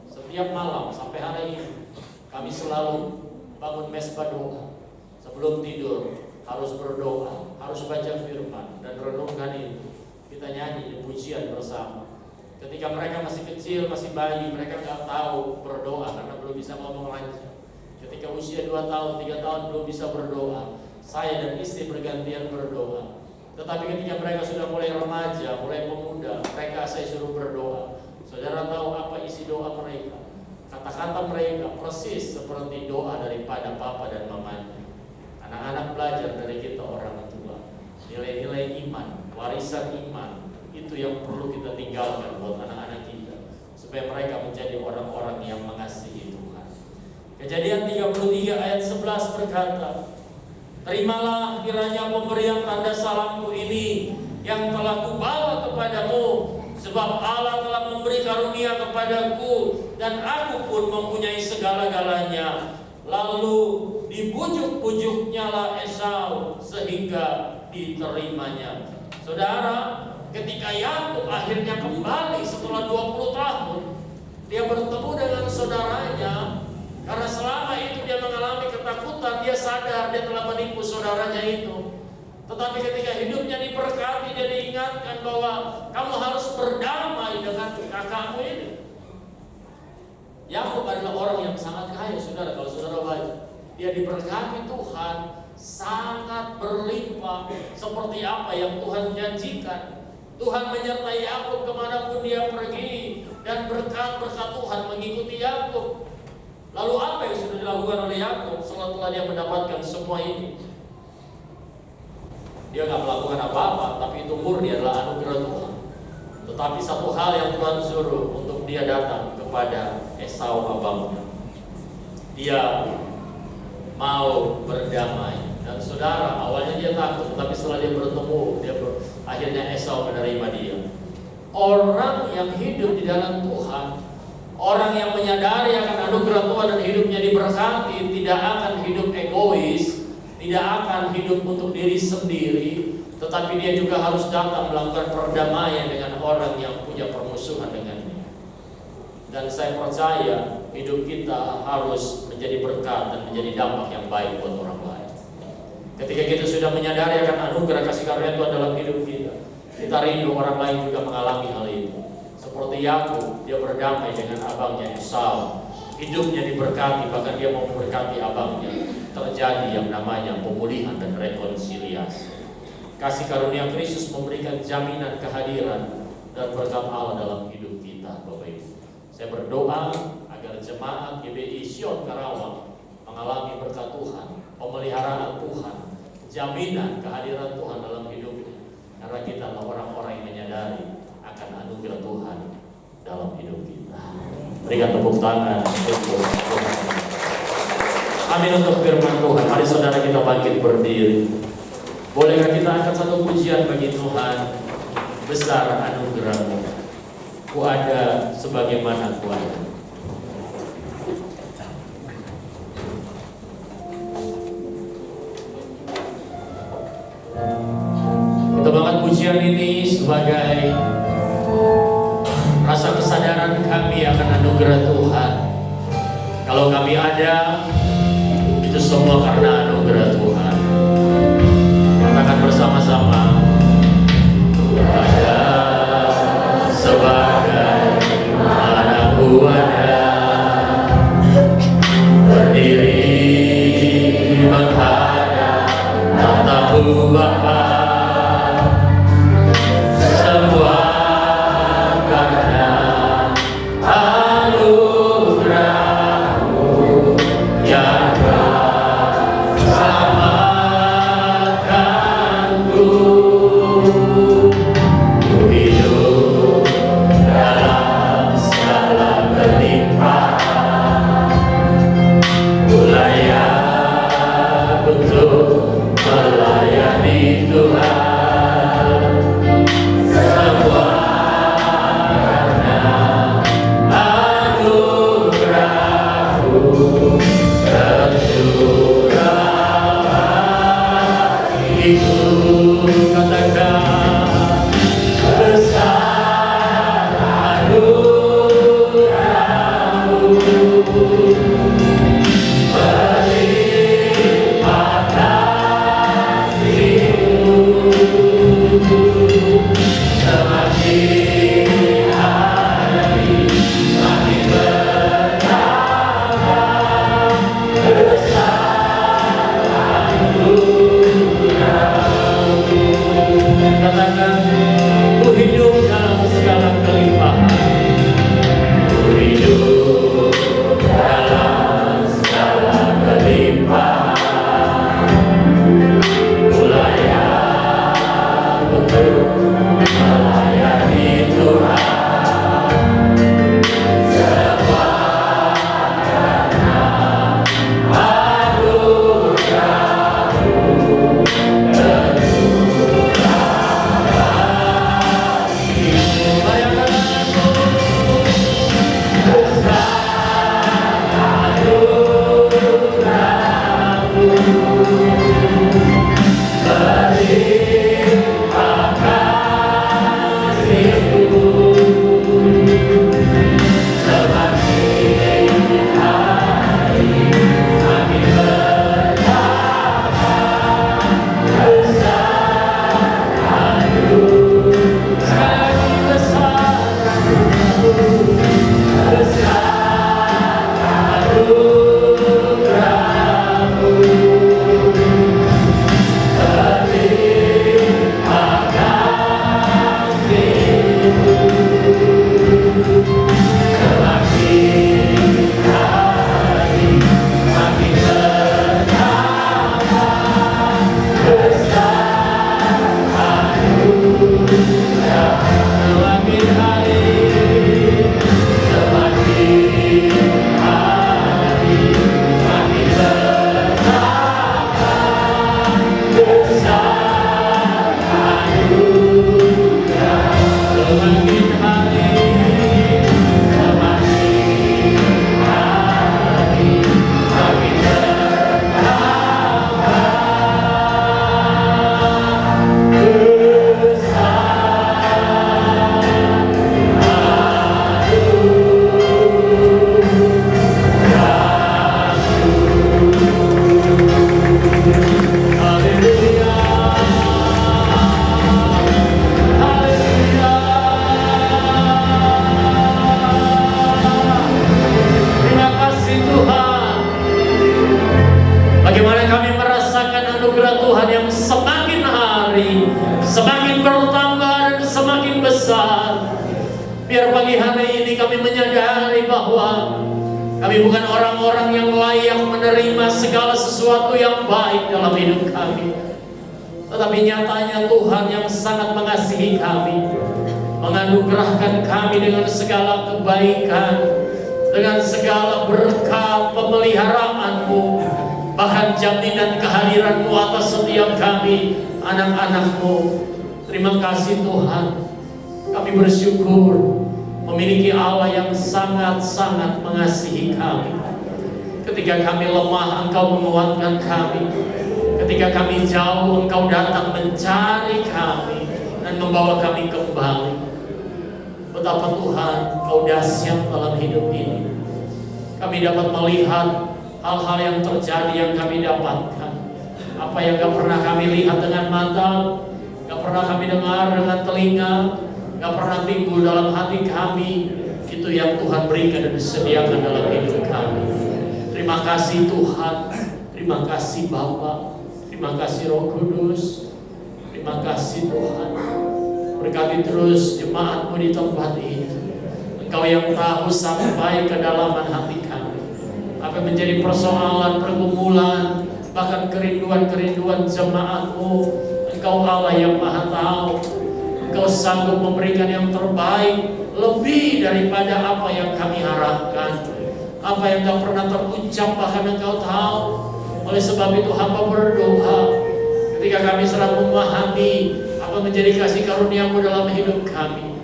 setiap malam sampai hari ini kami selalu bangun mesbah doa. Sebelum tidur harus berdoa, harus baca firman dan renungkan itu. Kita nyanyi pujian bersama. Ketika mereka masih kecil, masih bayi, mereka nggak tahu berdoa karena belum bisa ngomong lancar. Ketika usia 2 tahun, 3 tahun belum bisa berdoa, saya dan istri bergantian berdoa. Tetapi ketika mereka sudah mulai remaja, mulai pemuda, mereka saya suruh berdoa. Saudara tahu apa isi doa mereka? Kata-kata mereka persis seperti doa daripada papa dan mamanya. Anak-anak belajar dari kita orang tua. Nilai-nilai iman, warisan iman, itu yang perlu kita tinggalkan buat anak-anak kita, supaya mereka menjadi orang-orang yang mengasihi Tuhan. Kejadian 33 ayat 11 berkata, terimalah kiranya pemberian tanda salamku ini yang telah kubawa kepadamu, sebab Allah telah memberi karunia kepadaku dan aku pun mempunyai segala-galanya. Lalu dibujuk-bujuknya lah Esau sehingga diterimanya. Saudara, ketika Yakub akhirnya kembali setelah 20 tahun, dia bertemu dengan saudaranya. Karena selama itu dia mengalami ketakutan, dia sadar dia telah menipu saudaranya itu. Tetapi ketika hidupnya diberkati, dia diingatkan bahwa kamu harus berdamai dengan kakakmu ini. Yakub adalah orang yang sangat kaya, saudara. Kalau saudara baca, dia diberkati Tuhan, sangat berlimpah seperti apa yang Tuhan janjikan. Tuhan menyertai Yakub kemanapun dia pergi, dan berkat-berkat Tuhan mengikuti Yakub. Lalu apa yang sudah dilakukan oleh Yakub setelah dia mendapatkan semua ini? Dia nggak melakukan apa-apa, tapi itu murni adalah anugerah Tuhan. Tetapi satu hal yang Tuhan suruh untuk dia datang kepada Esau abangnya. Dia mau berdamai. Dan saudara, awalnya dia takut, tetapi setelah dia bertemu, akhirnya Esau menerima dia. Orang yang hidup di dalam Tuhan, orang yang menyadari akan anugerah Tuhan dan hidupnya diberkati, tidak akan hidup egois, tidak akan hidup untuk diri sendiri, tetapi dia juga harus datang melakukan perdamaian dengan orang yang punya permusuhan dengannya. Dan saya percaya hidup kita harus menjadi berkat dan menjadi dampak yang baik buat orang lain. Ketika kita sudah menyadari akan anugerah kasih karunia Tuhan dalam hidup kita rindu orang lain juga mengalami hal itu. Seperti Yakub, dia berdamai dengan abangnya Esau. Hidupnya diberkati, bahkan dia mau memberkati abangnya. Terjadi yang namanya pemulihan dan rekonsiliasi. Kasih karunia Kristus memberikan jaminan kehadiran dan berkat Allah dalam hidup kita, Bapak Ibu. Saya berdoa agar jemaat GBI Sion Karawang mengalami berkat Tuhan, pemeliharaan Tuhan, jaminan kehadiran Tuhan dalam hidupnya. Karena kita adalah orang-orang yang menyadari akan anugerah Tuhan dalam hidup kita. Berikan tepuk tangan untuk Tuhan. Amin untuk firman Tuhan. Mari saudara kita bangkit berdiri. Bolehkah kita angkat satu pujian bagi Tuhan? Besar anugerah-Mu, Ku ada sebagaimana Ku ada. Kita banget pujian ini sebagai rasa kesadaran kami akan anugerah Tuhan. Kalau kami ada, itu semua karena anugerah Tuhan. Katakan bersama-sama, ada sebagaimana Ku ada, berdiri menghadap tahta-Mu Bapa. Semua karena anugerah-Mu yang selamatkanku. Ku hidup dalam segala kelimpahan, ku layak untuk melayani. Biar pagi hari ini kami menyadari bahwa kami bukan orang-orang yang layak menerima segala sesuatu yang baik dalam hidup kami. Tetapi nyatanya Tuhan yang sangat mengasihi kami, menganugerahkan kami dengan segala kebaikan, dengan segala berkat pemeliharaan-Mu, bahkan jaminan kehadiran-Mu atas setiap kami, anak-anak-Mu. Terima kasih Tuhan. Kami bersyukur memiliki Allah yang sangat-sangat mengasihi kami. Ketika kami lemah, Engkau menguatkan kami. Ketika kami jauh, Engkau datang mencari kami dan membawa kami kembali. Betapa Tuhan Engkau dahsyat dalam hidup ini. Kami dapat melihat hal-hal yang terjadi yang kami dapatkan. Apa yang gak pernah kami lihat dengan mata, gak pernah kami dengar dengan telinga, gak pernah timbul dalam hati kami, itu yang Tuhan berikan dan disediakan dalam hidup kami. Terima kasih Tuhan, terima kasih Bapa, terima kasih Roh Kudus, terima kasih Tuhan. Berkati terus jemaat-Mu di tempat ini. Engkau yang tahu sampai kedalaman hati kami, apa yang menjadi persoalan, pergumulan, bahkan kerinduan-kerinduan jemaat-Mu. Engkau Allah yang Maha tahu. Engkau sanggup memberikan yang terbaik, lebih daripada apa yang kami harapkan, apa yang tak pernah terucap bahkan Engkau tahu. Oleh sebab itu hamba berdoa, ketika kami sedang memahami apa menjadi kasih karunia-Mu dalam hidup kami,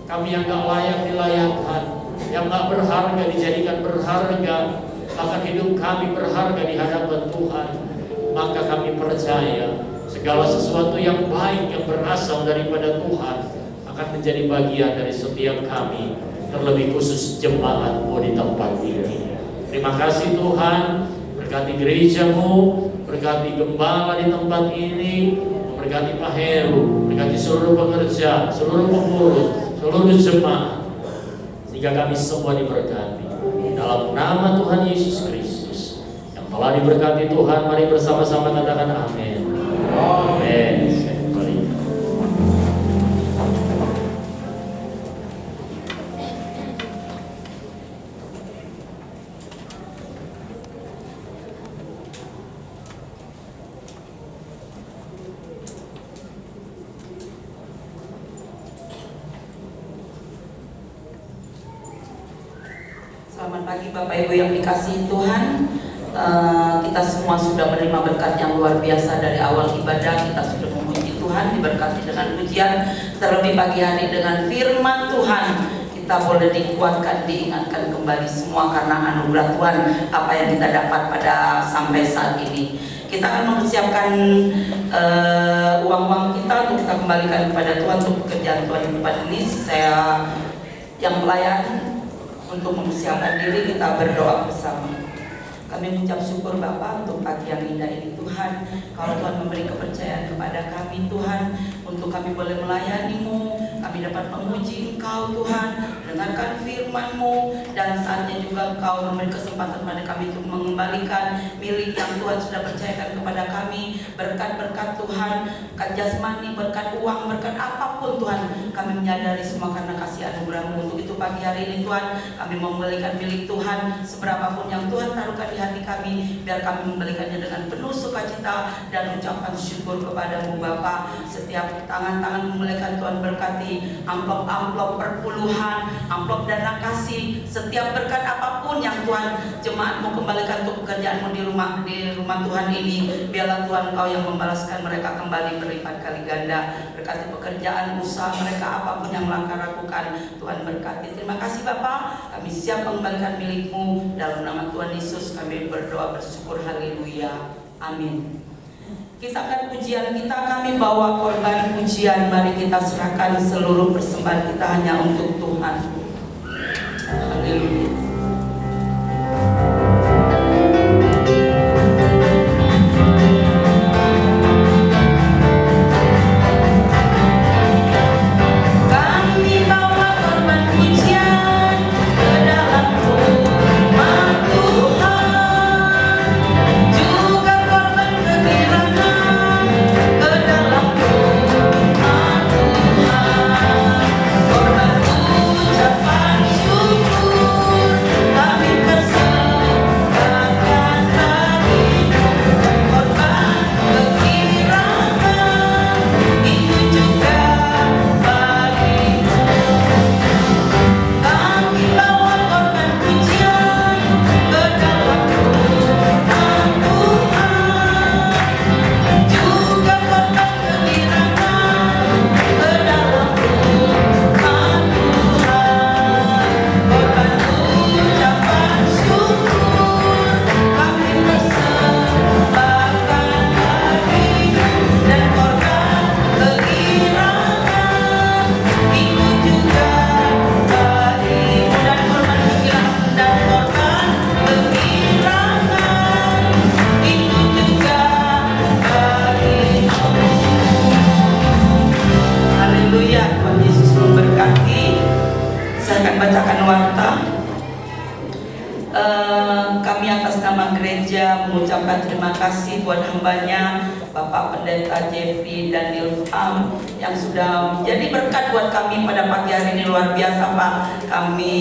kami yang gak layak dilayakkan, yang gak berharga dijadikan berharga, bahkan hidup kami berharga di hadapan Tuhan, maka kami percaya segala sesuatu yang baik yang berasal daripada Tuhan akan menjadi bagian dari setiap kami, terlebih khusus jemaat-Mu di tempat ini. Terima kasih Tuhan, berkati gereja-Mu, berkati gembala di tempat ini, berkati Pak Heru, berkati seluruh pekerja, seluruh pengurus, seluruh jemaat, sehingga kami semua diberkati. Dalam nama Tuhan Yesus Kristus yang telah diberkati Tuhan, mari bersama-sama katakan amin. Amin. Selamat pagi Bapak Ibu yang dikasihi Tuhan. Kita semua sudah menerima berkat yang luar biasa dari awal ibadah. Kita sudah memuji Tuhan, diberkati dengan pujian, terlebih pagi hari dengan firman Tuhan. kita boleh dikuatkan, diingatkan kembali semua karena anugerah Tuhan apa yang kita dapat pada sampai saat ini. Kita akan mempersiapkan uang-uang kita untuk kita kembalikan kepada Tuhan untuk pekerjaan Tuhan di tempat ini. Saya yang pelayan untuk mempersiapkan diri, kita berdoa bersama. Kami mengucap syukur Bapa untuk pagi yang indah ini Tuhan. Kalau Tuhan memberi kepercayaan kepada kami Tuhan, untuk kami boleh melayani-Mu, kami dapat memuji Engkau Tuhan, mendengarkan firman-Mu, dan saatnya juga Engkau memberi kesempatan kepada kami untuk mengembalikan milik yang Tuhan sudah percayakan kepada kami. Berkat-berkat Tuhan, berkat jasmani, berkat uang, berkat apapun Tuhan, kami menyadari semua karena kasih anugerah-Mu. Untuk itu pagi hari ini Tuhan, kami memberikan milik Tuhan seberapapun yang Tuhan taruhkan di hati kami, biar kami memberikannya dengan penuh sukacita dan ucapan syukur kepada-Mu Bapa. Setiap tangan-tangan memuliakan Tuhan berkati, amplop-amplop perpuluhan, amplop dana kasih, setiap berkat apapun yang Tuhan jemaat-Mu kembalikan untuk pekerjaan-Mu di rumah Tuhan ini, biarlah Tuhan Engkau yang membalaskan mereka kembali berlipat kali ganda. Berkati pekerjaan, usaha mereka, apapun yang mereka lakukan, Tuhan berkati. Terima kasih Bapa, kami siap mengembalikan milik-Mu. Dalam nama Tuhan Yesus kami berdoa bersyukur, haleluya, amin. Kita akan pujian kita, kami bawa korban pujian, mari kita serahkan seluruh persembahan kita hanya untuk Tuhan. Haleluya. Kami atas nama gereja mengucapkan terima kasih buat hambanya Bapak Pendeta Jeffrey Daniel Am yang sudah menjadi berkat buat kami pada pagi hari ini. Luar biasa Pak, kami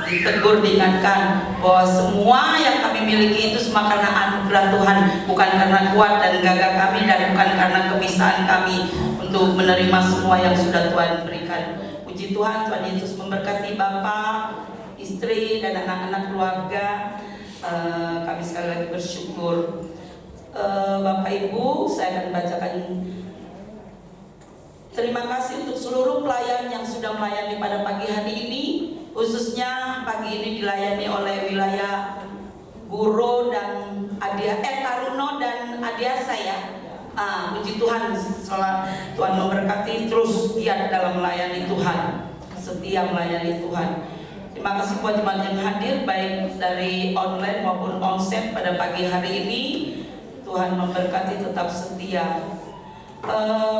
ditegur, diingatkan bahwa semua yang kami miliki itu semua karena anugerah Tuhan, bukan karena kuat dan gagah kami, dan bukan karena kebiasaan kami untuk menerima semua yang sudah Tuhan berikan. Puji Tuhan, Tuhan Yesus memberkati Bapak, istri, dan anak-anak keluarga. Kami sekali lagi bersyukur. Bapak Ibu, saya akan bacakan terima kasih untuk seluruh pelayan yang sudah melayani pada pagi hari ini. Khususnya pagi ini dilayani oleh wilayah Guro dan Taruno dan Adiasa ya. Puji Tuhan, Tuhan memberkati, terus giat dalam melayani Tuhan, setia melayani Tuhan. Terima kasih buat jemaat yang hadir baik dari online maupun onsite pada pagi hari ini. Tuhan memberkati, tetap setia.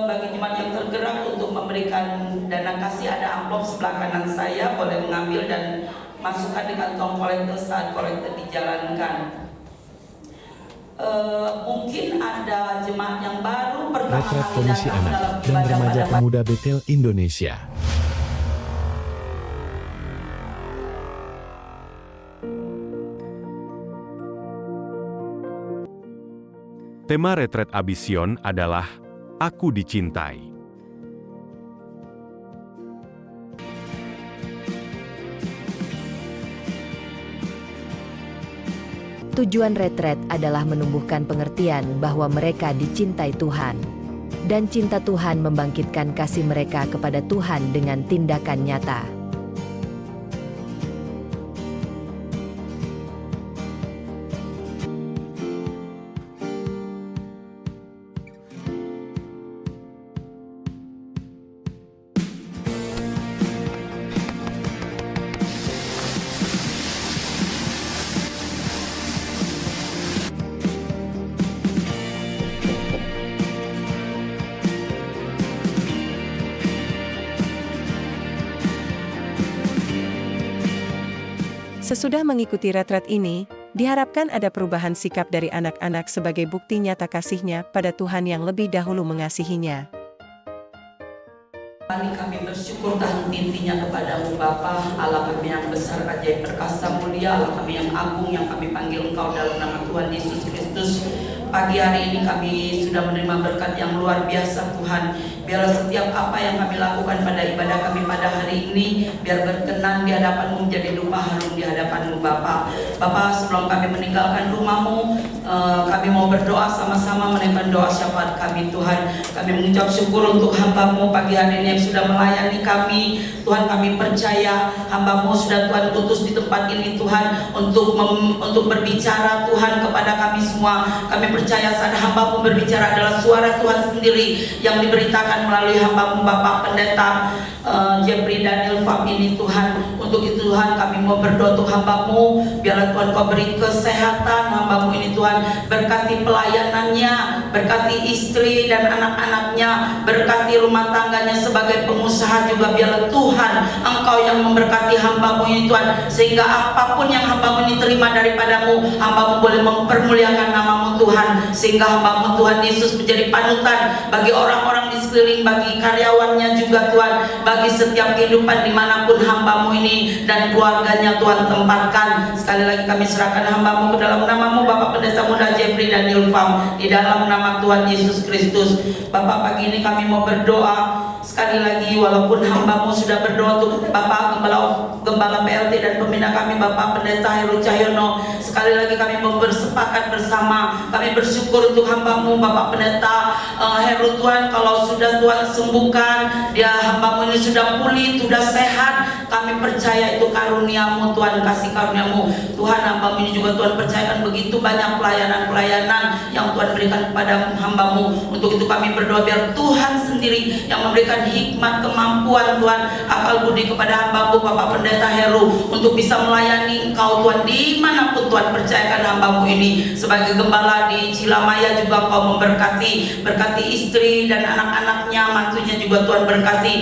Bagi jemaat yang tergerak untuk memberikan dana kasih, ada amplop sebelah kanan saya, boleh mengambil dan masukkan di kantong kolektor saat kolektor dijalankan. Mungkin ada jemaat yang baru pertama Retret kali Komisi datang Anak dalam dan ibadah Remaja pada Pemuda Betel Indonesia. Tema retret Abision adalah Aku Dicintai. Tujuan retret adalah menumbuhkan pengertian bahwa mereka dicintai Tuhan. Dan cinta Tuhan membangkitkan kasih mereka kepada Tuhan dengan tindakan nyata. Sesudah mengikuti retret ini, diharapkan ada perubahan sikap dari anak-anak sebagai bukti nyata kasihnya pada Tuhan yang lebih dahulu mengasihinya. Kami bersyukur dan intinya kepadamu Bapa, Allah kami yang besar, ajaib, perkasa, mulia, Allah kami yang agung, yang kami panggil Engkau dalam nama Tuhan Yesus Kristus. Pagi hari ini kami sudah menerima berkat yang luar biasa Tuhan. Biarlah setiap apa yang kami lakukan pada ibadah kami pada hari ini, biar berkenan di hadapan-Mu, menjadi dupa harum di hadapan-Mu Bapa. Bapa, sebelum kami meninggalkan rumah-Mu, kami mau berdoa sama-sama menaikkan doa syafaat kami Tuhan. Kami mengucap syukur untuk hamba-Mu pagi hari ini yang sudah melayani kami. Tuhan, kami percaya hamba-Mu sudah Tuhan utus di tempat ini Tuhan untuk berbicara Tuhan kepada kami semua. Kami percaya saat hamba-Mu berbicara adalah suara Tuhan sendiri yang diberitakan melalui hamba-Mu Bapak Pendeta Jeffrey Daniel Fam ini Tuhan. Untuk itu Tuhan kami mau berdoa untuk hamba-Mu, biarlah Tuhan Kau beri kesehatan hamba-Mu ini Tuhan, berkati pelayanannya, berkati istri dan anak-anaknya, berkati rumah tangganya sebagai pengusaha juga. Biarlah Tuhan Engkau yang memberkati hamba-Mu ini Tuhan, sehingga apapun yang hamba-Mu ini terima daripadamu, hamba-Mu boleh mempermuliakan nama-Mu Tuhan, sehingga hamba-Mu Tuhan Yesus menjadi panutan bagi orang-orang di sekeliling, bagi karyawannya juga Tuhan, bagi setiap kehidupan dimanapun hamba-Mu ini dan keluarganya Tuhan tempatkan. Sekali lagi kami serahkan hamba-Mu ke dalam nama-Mu Bapak Pendeta Muda Jeffrey Daniel Fam, di dalam nama Tuhan Yesus Kristus. Bapak, pagi ini kami mau berdoa sekali lagi, walaupun hamba-Mu sudah berdoa untuk Bapak Gembala PLT dan pembina kami Bapak Pendeta Heru Cahyono. Sekali lagi kami mau bersepakat bersama, kami bersyukur untuk hamba-Mu Bapak Pendeta Heru Tuhan, kalau sudah Tuhan sembuhkan dia, hamba-Mu ini sudah pulih, sudah sehat, kami percaya itu karunia-Mu Tuhan, kasih karunia-Mu Tuhan. Hamba-Mu ini juga Tuhan percayakan begitu banyak pelayanan-pelayanan yang Tuhan berikan kepada hamba-Mu. Untuk itu kami berdoa biar Tuhan sendiri yang memberikan hikmat, kemampuan Tuhan, akal budi kepada hamba-Mu Bapak Pendeta Heru untuk bisa melayani Engkau Tuhan dimanapun Tuhan percayakan hamba-Mu ini. Sebagai gembala di Cilamaya juga Engkau memberkati, berkati istri dan anak-anaknya, mantunya juga Tuhan berkati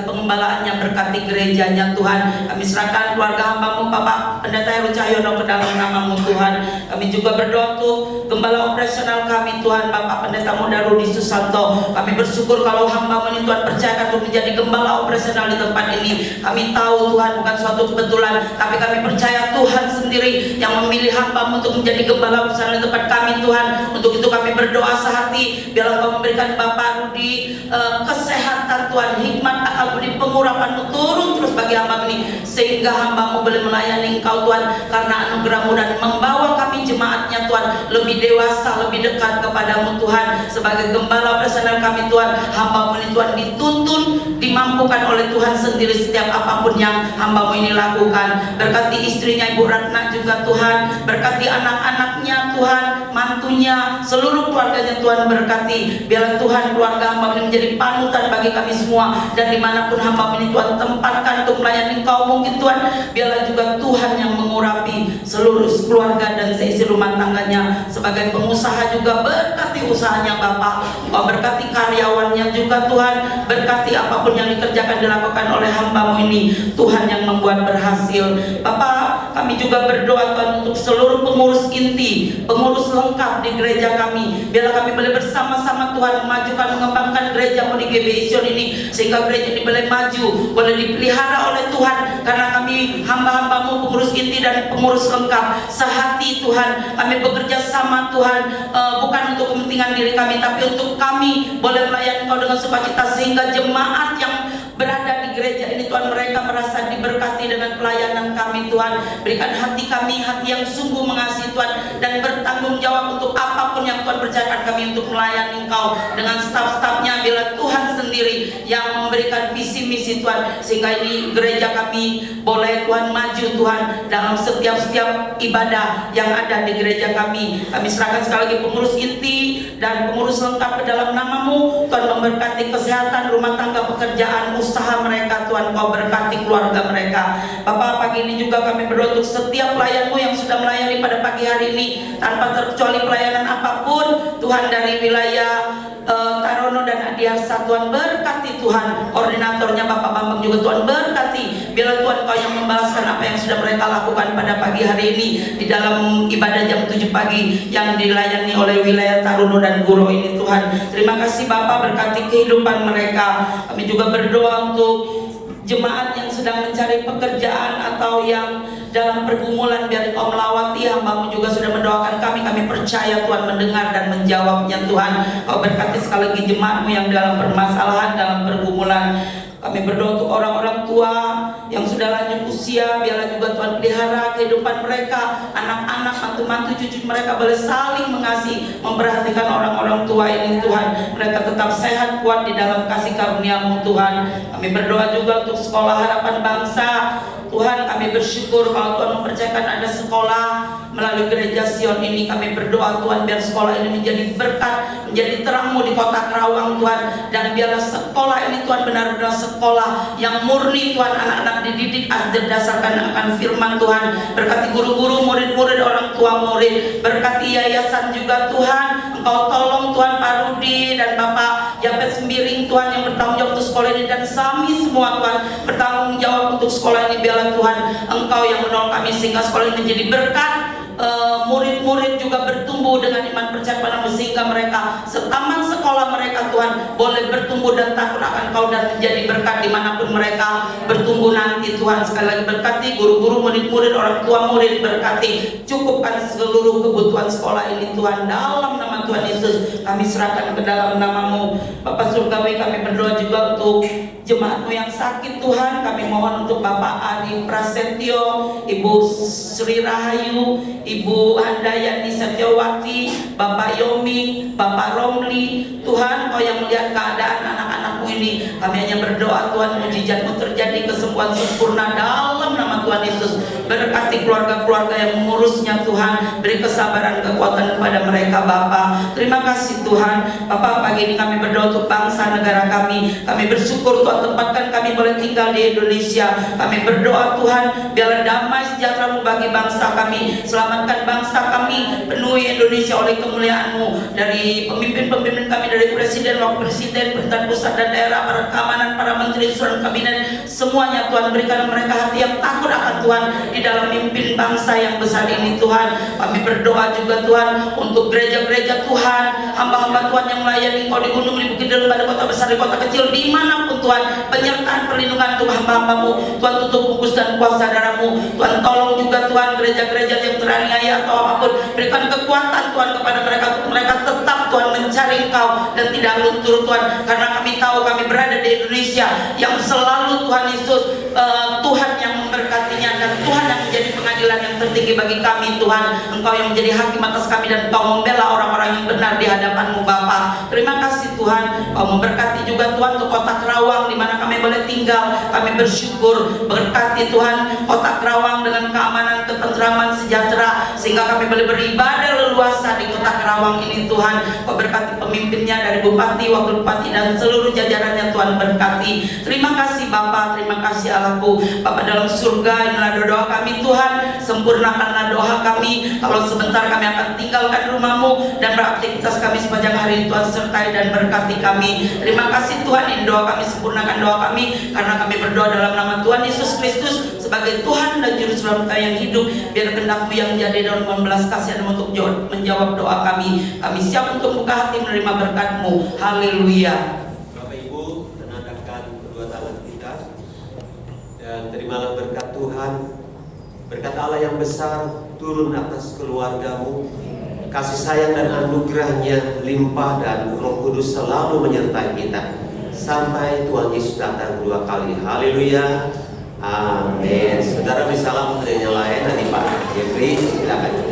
pengembalaannya, berkati gerejanya Tuhan. Kami serahkan keluarga hamba-Mu Bapak Pendeta Heru Cahyono ke dalam nama-Mu Tuhan. Kami juga berdoa untuk gembala operasional kami Tuhan, Bapak Pendeta Muda Rudi Susanto. Kami bersyukur kalau hamba-Mu ini Tuhan percayakan untuk menjadi gembala operasional di tempat ini. Kami tahu Tuhan bukan suatu kebetulan, tapi kami percaya Tuhan sendiri yang memilih hamba-Mu untuk menjadi gembala operasional di tempat kami Tuhan. Untuk itu kami berdoa sehati, biarlah Engkau memberikan Bapak Rudi kesehatan Tuhan, hikmat, akal budi, pengurapan-Mu turun terus bagi hamba ini, sehingga hamba-Mu boleh melayani Engkau Tuhan karena anugerah-Mu, dan membawa kami jemaatnya Tuhan lebih dewasa, lebih dekat kepadamu Tuhan. Sebagai gembala operasional kami Tuhan, hamba-Mu ini Tuhan dituntun, dimampukan oleh Tuhan sendiri setiap apapun yang hamba-Mu ini lakukan. Berkati istrinya Ibu Ratna juga Tuhan, berkati anak-anaknya Tuhan, mantunya, seluruh keluarganya Tuhan berkati. Biarlah Tuhan keluarga hamba-Mu ini menjadi panutan bagi kami semua, dan dimanapun hamba-Mu ini Tuhan tempatkan untuk melayani Engkau mungkin Tuhan, biarlah juga Tuhan yang mengurapi seluruh keluarga dan seisi rumah tangganya. Sebagai pengusaha juga berkati usahanya Bapak, Engkau berkati karyawannya juga Tuhan, berkati apapun yang dikerjakan dilakukan oleh hamba-Mu ini Tuhan yang membuat berhasil. Bapak, kami juga berdoa Tuhan untuk seluruh pengurus inti, pengurus lengkap di gereja kami. Biarlah kami boleh bersama-sama Tuhan memajukan, mengembangkan gereja-Mu di GBI Sion ini, sehingga gereja ini boleh maju, boleh dipelihara oleh Tuhan. Karena kami hamba-hamba-Mu, pengurus inti dan pengurus lengkap, sehati Tuhan, kami bekerja sama Tuhan, bukan untuk kepentingan diri kami, tapi untuk kami boleh melayani Engkau dengan sukacita, sehingga jemaat yang berada di gereja ini Tuhan, mereka merasa diberkati dengan pelayanan kami Tuhan. Berikan hati kami hati yang sungguh mengasihi Tuhan, dan bertanggung jawab untuk apapun yang Tuhan percayakan kami untuk melayani Engkau dengan staf-stafnya. Bila Tuhan sendiri yang memberikan visi misi Tuhan, sehingga ini gereja kami boleh Tuhan maju Tuhan dalam setiap ibadah yang ada di gereja kami. Kami serahkan sekali lagi pengurus inti dan pengurus lengkap ke dalam nama-Mu Tuhan. Memberkati kesehatan, rumah tangga, pekerjaan, usaha mereka Tuhan. Kau berkati keluarga mereka. Bapak, pagi ini juga kami berdoa untuk setiap pelayan-Mu yang sudah melayani pada pagi hari ini, tanpa terkecuali pelayanan apapun Tuhan, dari wilayah Tarono dan Adiasa Tuhan berkati Tuhan, koordinatornya Bapak Bambang juga Tuhan berkati, Biarlah Tuhan Kau yang membalaskan apa yang sudah mereka lakukan pada pagi hari ini di dalam ibadah jam 7 pagi yang dilayani oleh wilayah Taruno dan Guro ini Tuhan. Terima kasih Bapak, berkati kehidupan mereka. Kami juga berdoa untuk jemaat yang sedang mencari pekerjaan atau yang dalam pergumulan, biar Kau melawati. Hamba-Mu juga sudah mendoakan kami. Kami percaya Tuhan mendengar dan menjawabnya Tuhan. Kau berkati sekali lagi jemaat-Mu yang dalam permasalahan, dalam pergumulan. Kami berdoa untuk orang-orang tua yang sudah lanjut usia. Biarlah juga Tuhan pelihara kehidupan mereka, anak-anak, mantu-mantu, cucu mereka boleh saling mengasihi, memperhatikan orang-orang tua ini Tuhan. Mereka tetap sehat, kuat di dalam kasih karunia-Mu Tuhan. Kami berdoa juga untuk Sekolah Harapan Bangsa. Tuhan, kami bersyukur kalau Tuhan mempercayakan ada sekolah melalui Gereja Sion ini. Kami berdoa Tuhan, biar sekolah ini menjadi berkat, menjadi terang-Mu di kota Karawang Tuhan. Dan biarlah sekolah ini Tuhan benar-benar sekolah yang murni Tuhan, anak-anak dididik berdasarkan akan firman Tuhan. Berkati guru-guru, murid-murid, orang tua murid. Berkati yayasan juga Tuhan. Engkau tolong Tuhan Pak Rudi dan Bapak Yapet Sembiring Tuhan yang bertanggung jawab untuk sekolah ini, dan kami semua Tuhan bertanggung jawab untuk sekolah ini. Biarlah Tuhan Engkau yang menolong kami sehingga sekolah ini menjadi berkat. Murid-murid juga bertumbuh dengan iman percaya padamu, sehingga mereka setaman sekolah mereka Tuhan boleh bertumbuh dan takut akan Kau dan menjadi berkat dimanapun mereka bertumbuh nanti Tuhan. Sekali lagi berkati guru-guru, murid-murid, orang tua murid, berkati cukupkan seluruh kebutuhan sekolah ini Tuhan. Dalam nama Tuhan Yesus kami serahkan ke dalam nama-Mu Bapak Surgawi. Kami berdoa juga untuk jemaat-Mu yang sakit Tuhan. Kami mohon untuk Bapak Adi Prasetyo, Ibu Sri Rahayu, Ibu Handayani Setiawati, Bapak Yomi, Bapak Romli. Tuhan Kau yang melihat keadaan anak-anak-Mu ini. Kami hanya berdoa Tuhan, mujizat-Mu terjadi, kesembuhan sempurna dalam nama Tuhan Yesus. Berkati keluarga-keluarga yang mengurusnya Tuhan. Beri kesabaran, kekuatan kepada mereka Bapa. Terima kasih Tuhan. Bapak, pagi ini kami berdoa untuk bangsa negara kami. Kami bersyukur Tuhan tempatkan kami boleh tinggal di Indonesia. Kami berdoa Tuhan, biarlah damai sejahtera-Mu bagi bangsa kami. Selamatkan bangsa kami, penuhi Indonesia oleh kemuliaan-Mu. Dari pemimpin-pemimpin kami, dari presiden, wakil presiden, pemerintahan pusat dan daerah, para keamanan, para menteri, susunan kabinet, semuanya Tuhan berikan mereka hati yang takut akan Tuhan di dalam mimpin bangsa yang besar ini Tuhan. Kami berdoa juga Tuhan untuk gereja-gereja Tuhan, hamba-hamba Tuhan yang melayani Kau di gunung, di bukit, di pada kota besar, di kota kecil, dimanapun Tuhan. Penyertaan perlindungan untuk hamba-hamba-Mu Tuhan, tutup bungkus dan kuasa darah-Mu Tuhan. Tolong juga Tuhan gereja-gereja yang teraniaya atau apapun, berikan kekuatan Tuhan kepada mereka untuk mereka tetap Tuhan mencari Engkau dan tidak luntur Tuhan. Karena kami tahu kami berada di Indonesia yang selalu Tuhan Yesus Tuhan yang memberkatinya, dan Tuhan yang menjadi pengadilan yang tertinggi bagi kami Tuhan. Engkau yang menjadi hakim atas kami, dan Engkau membela orang-orang yang benar di hadapan-Mu Bapa. Terima kasih Tuhan. Kau memberkati juga Tuhan untuk kota Karawang di mana kami boleh tinggal. Kami bersyukur. Berkati Tuhan kota Karawang dengan keamanan, ketentraman, sejahtera, sehingga kami boleh beribadah leluasa di kota Karawang ini Tuhan. Kau berkati pemimpinnya dari Bupati, Wakil Bupati, dan seluruh jajarannya Tuhan berkati. Terima kasih Bapa, terima kasih Allahku. Bapa dalam surga, inilah doa kami Tuhan. Sempurnakanlah doa kami. Kalau sebentar kami akan tinggalkan rumah-Mu dan beraktivitas kami sepanjang hari ini Tuhan, sertai dan berkati kami. Terima kasih Tuhan, ini doa kami, sempurnakan doa kami, karena kami berdoa dalam nama Tuhan Yesus Kristus sebagai Tuhan dan Juru Selamat kami yang hidup. Biar kehendak-Mu yang jadi dalam membelas kasihan untuk menjawab doa kami. Kami siap untuk buka hati menerima berkat-Mu. Haleluya. Bapak Ibu, tenangkan kedua tangan kita dan terimalah berkat Tuhan. Berkat Allah yang besar turun atas keluarga-Mu. Kasih sayang dan anugerah-Nya limpah, dan Roh Kudus selalu menyertai kita sampai Tuhan Yesus datang kedua kali. Haleluya. Amin. Saudara bisa langsung yang lain, nanti Pak Jeffrey silakan.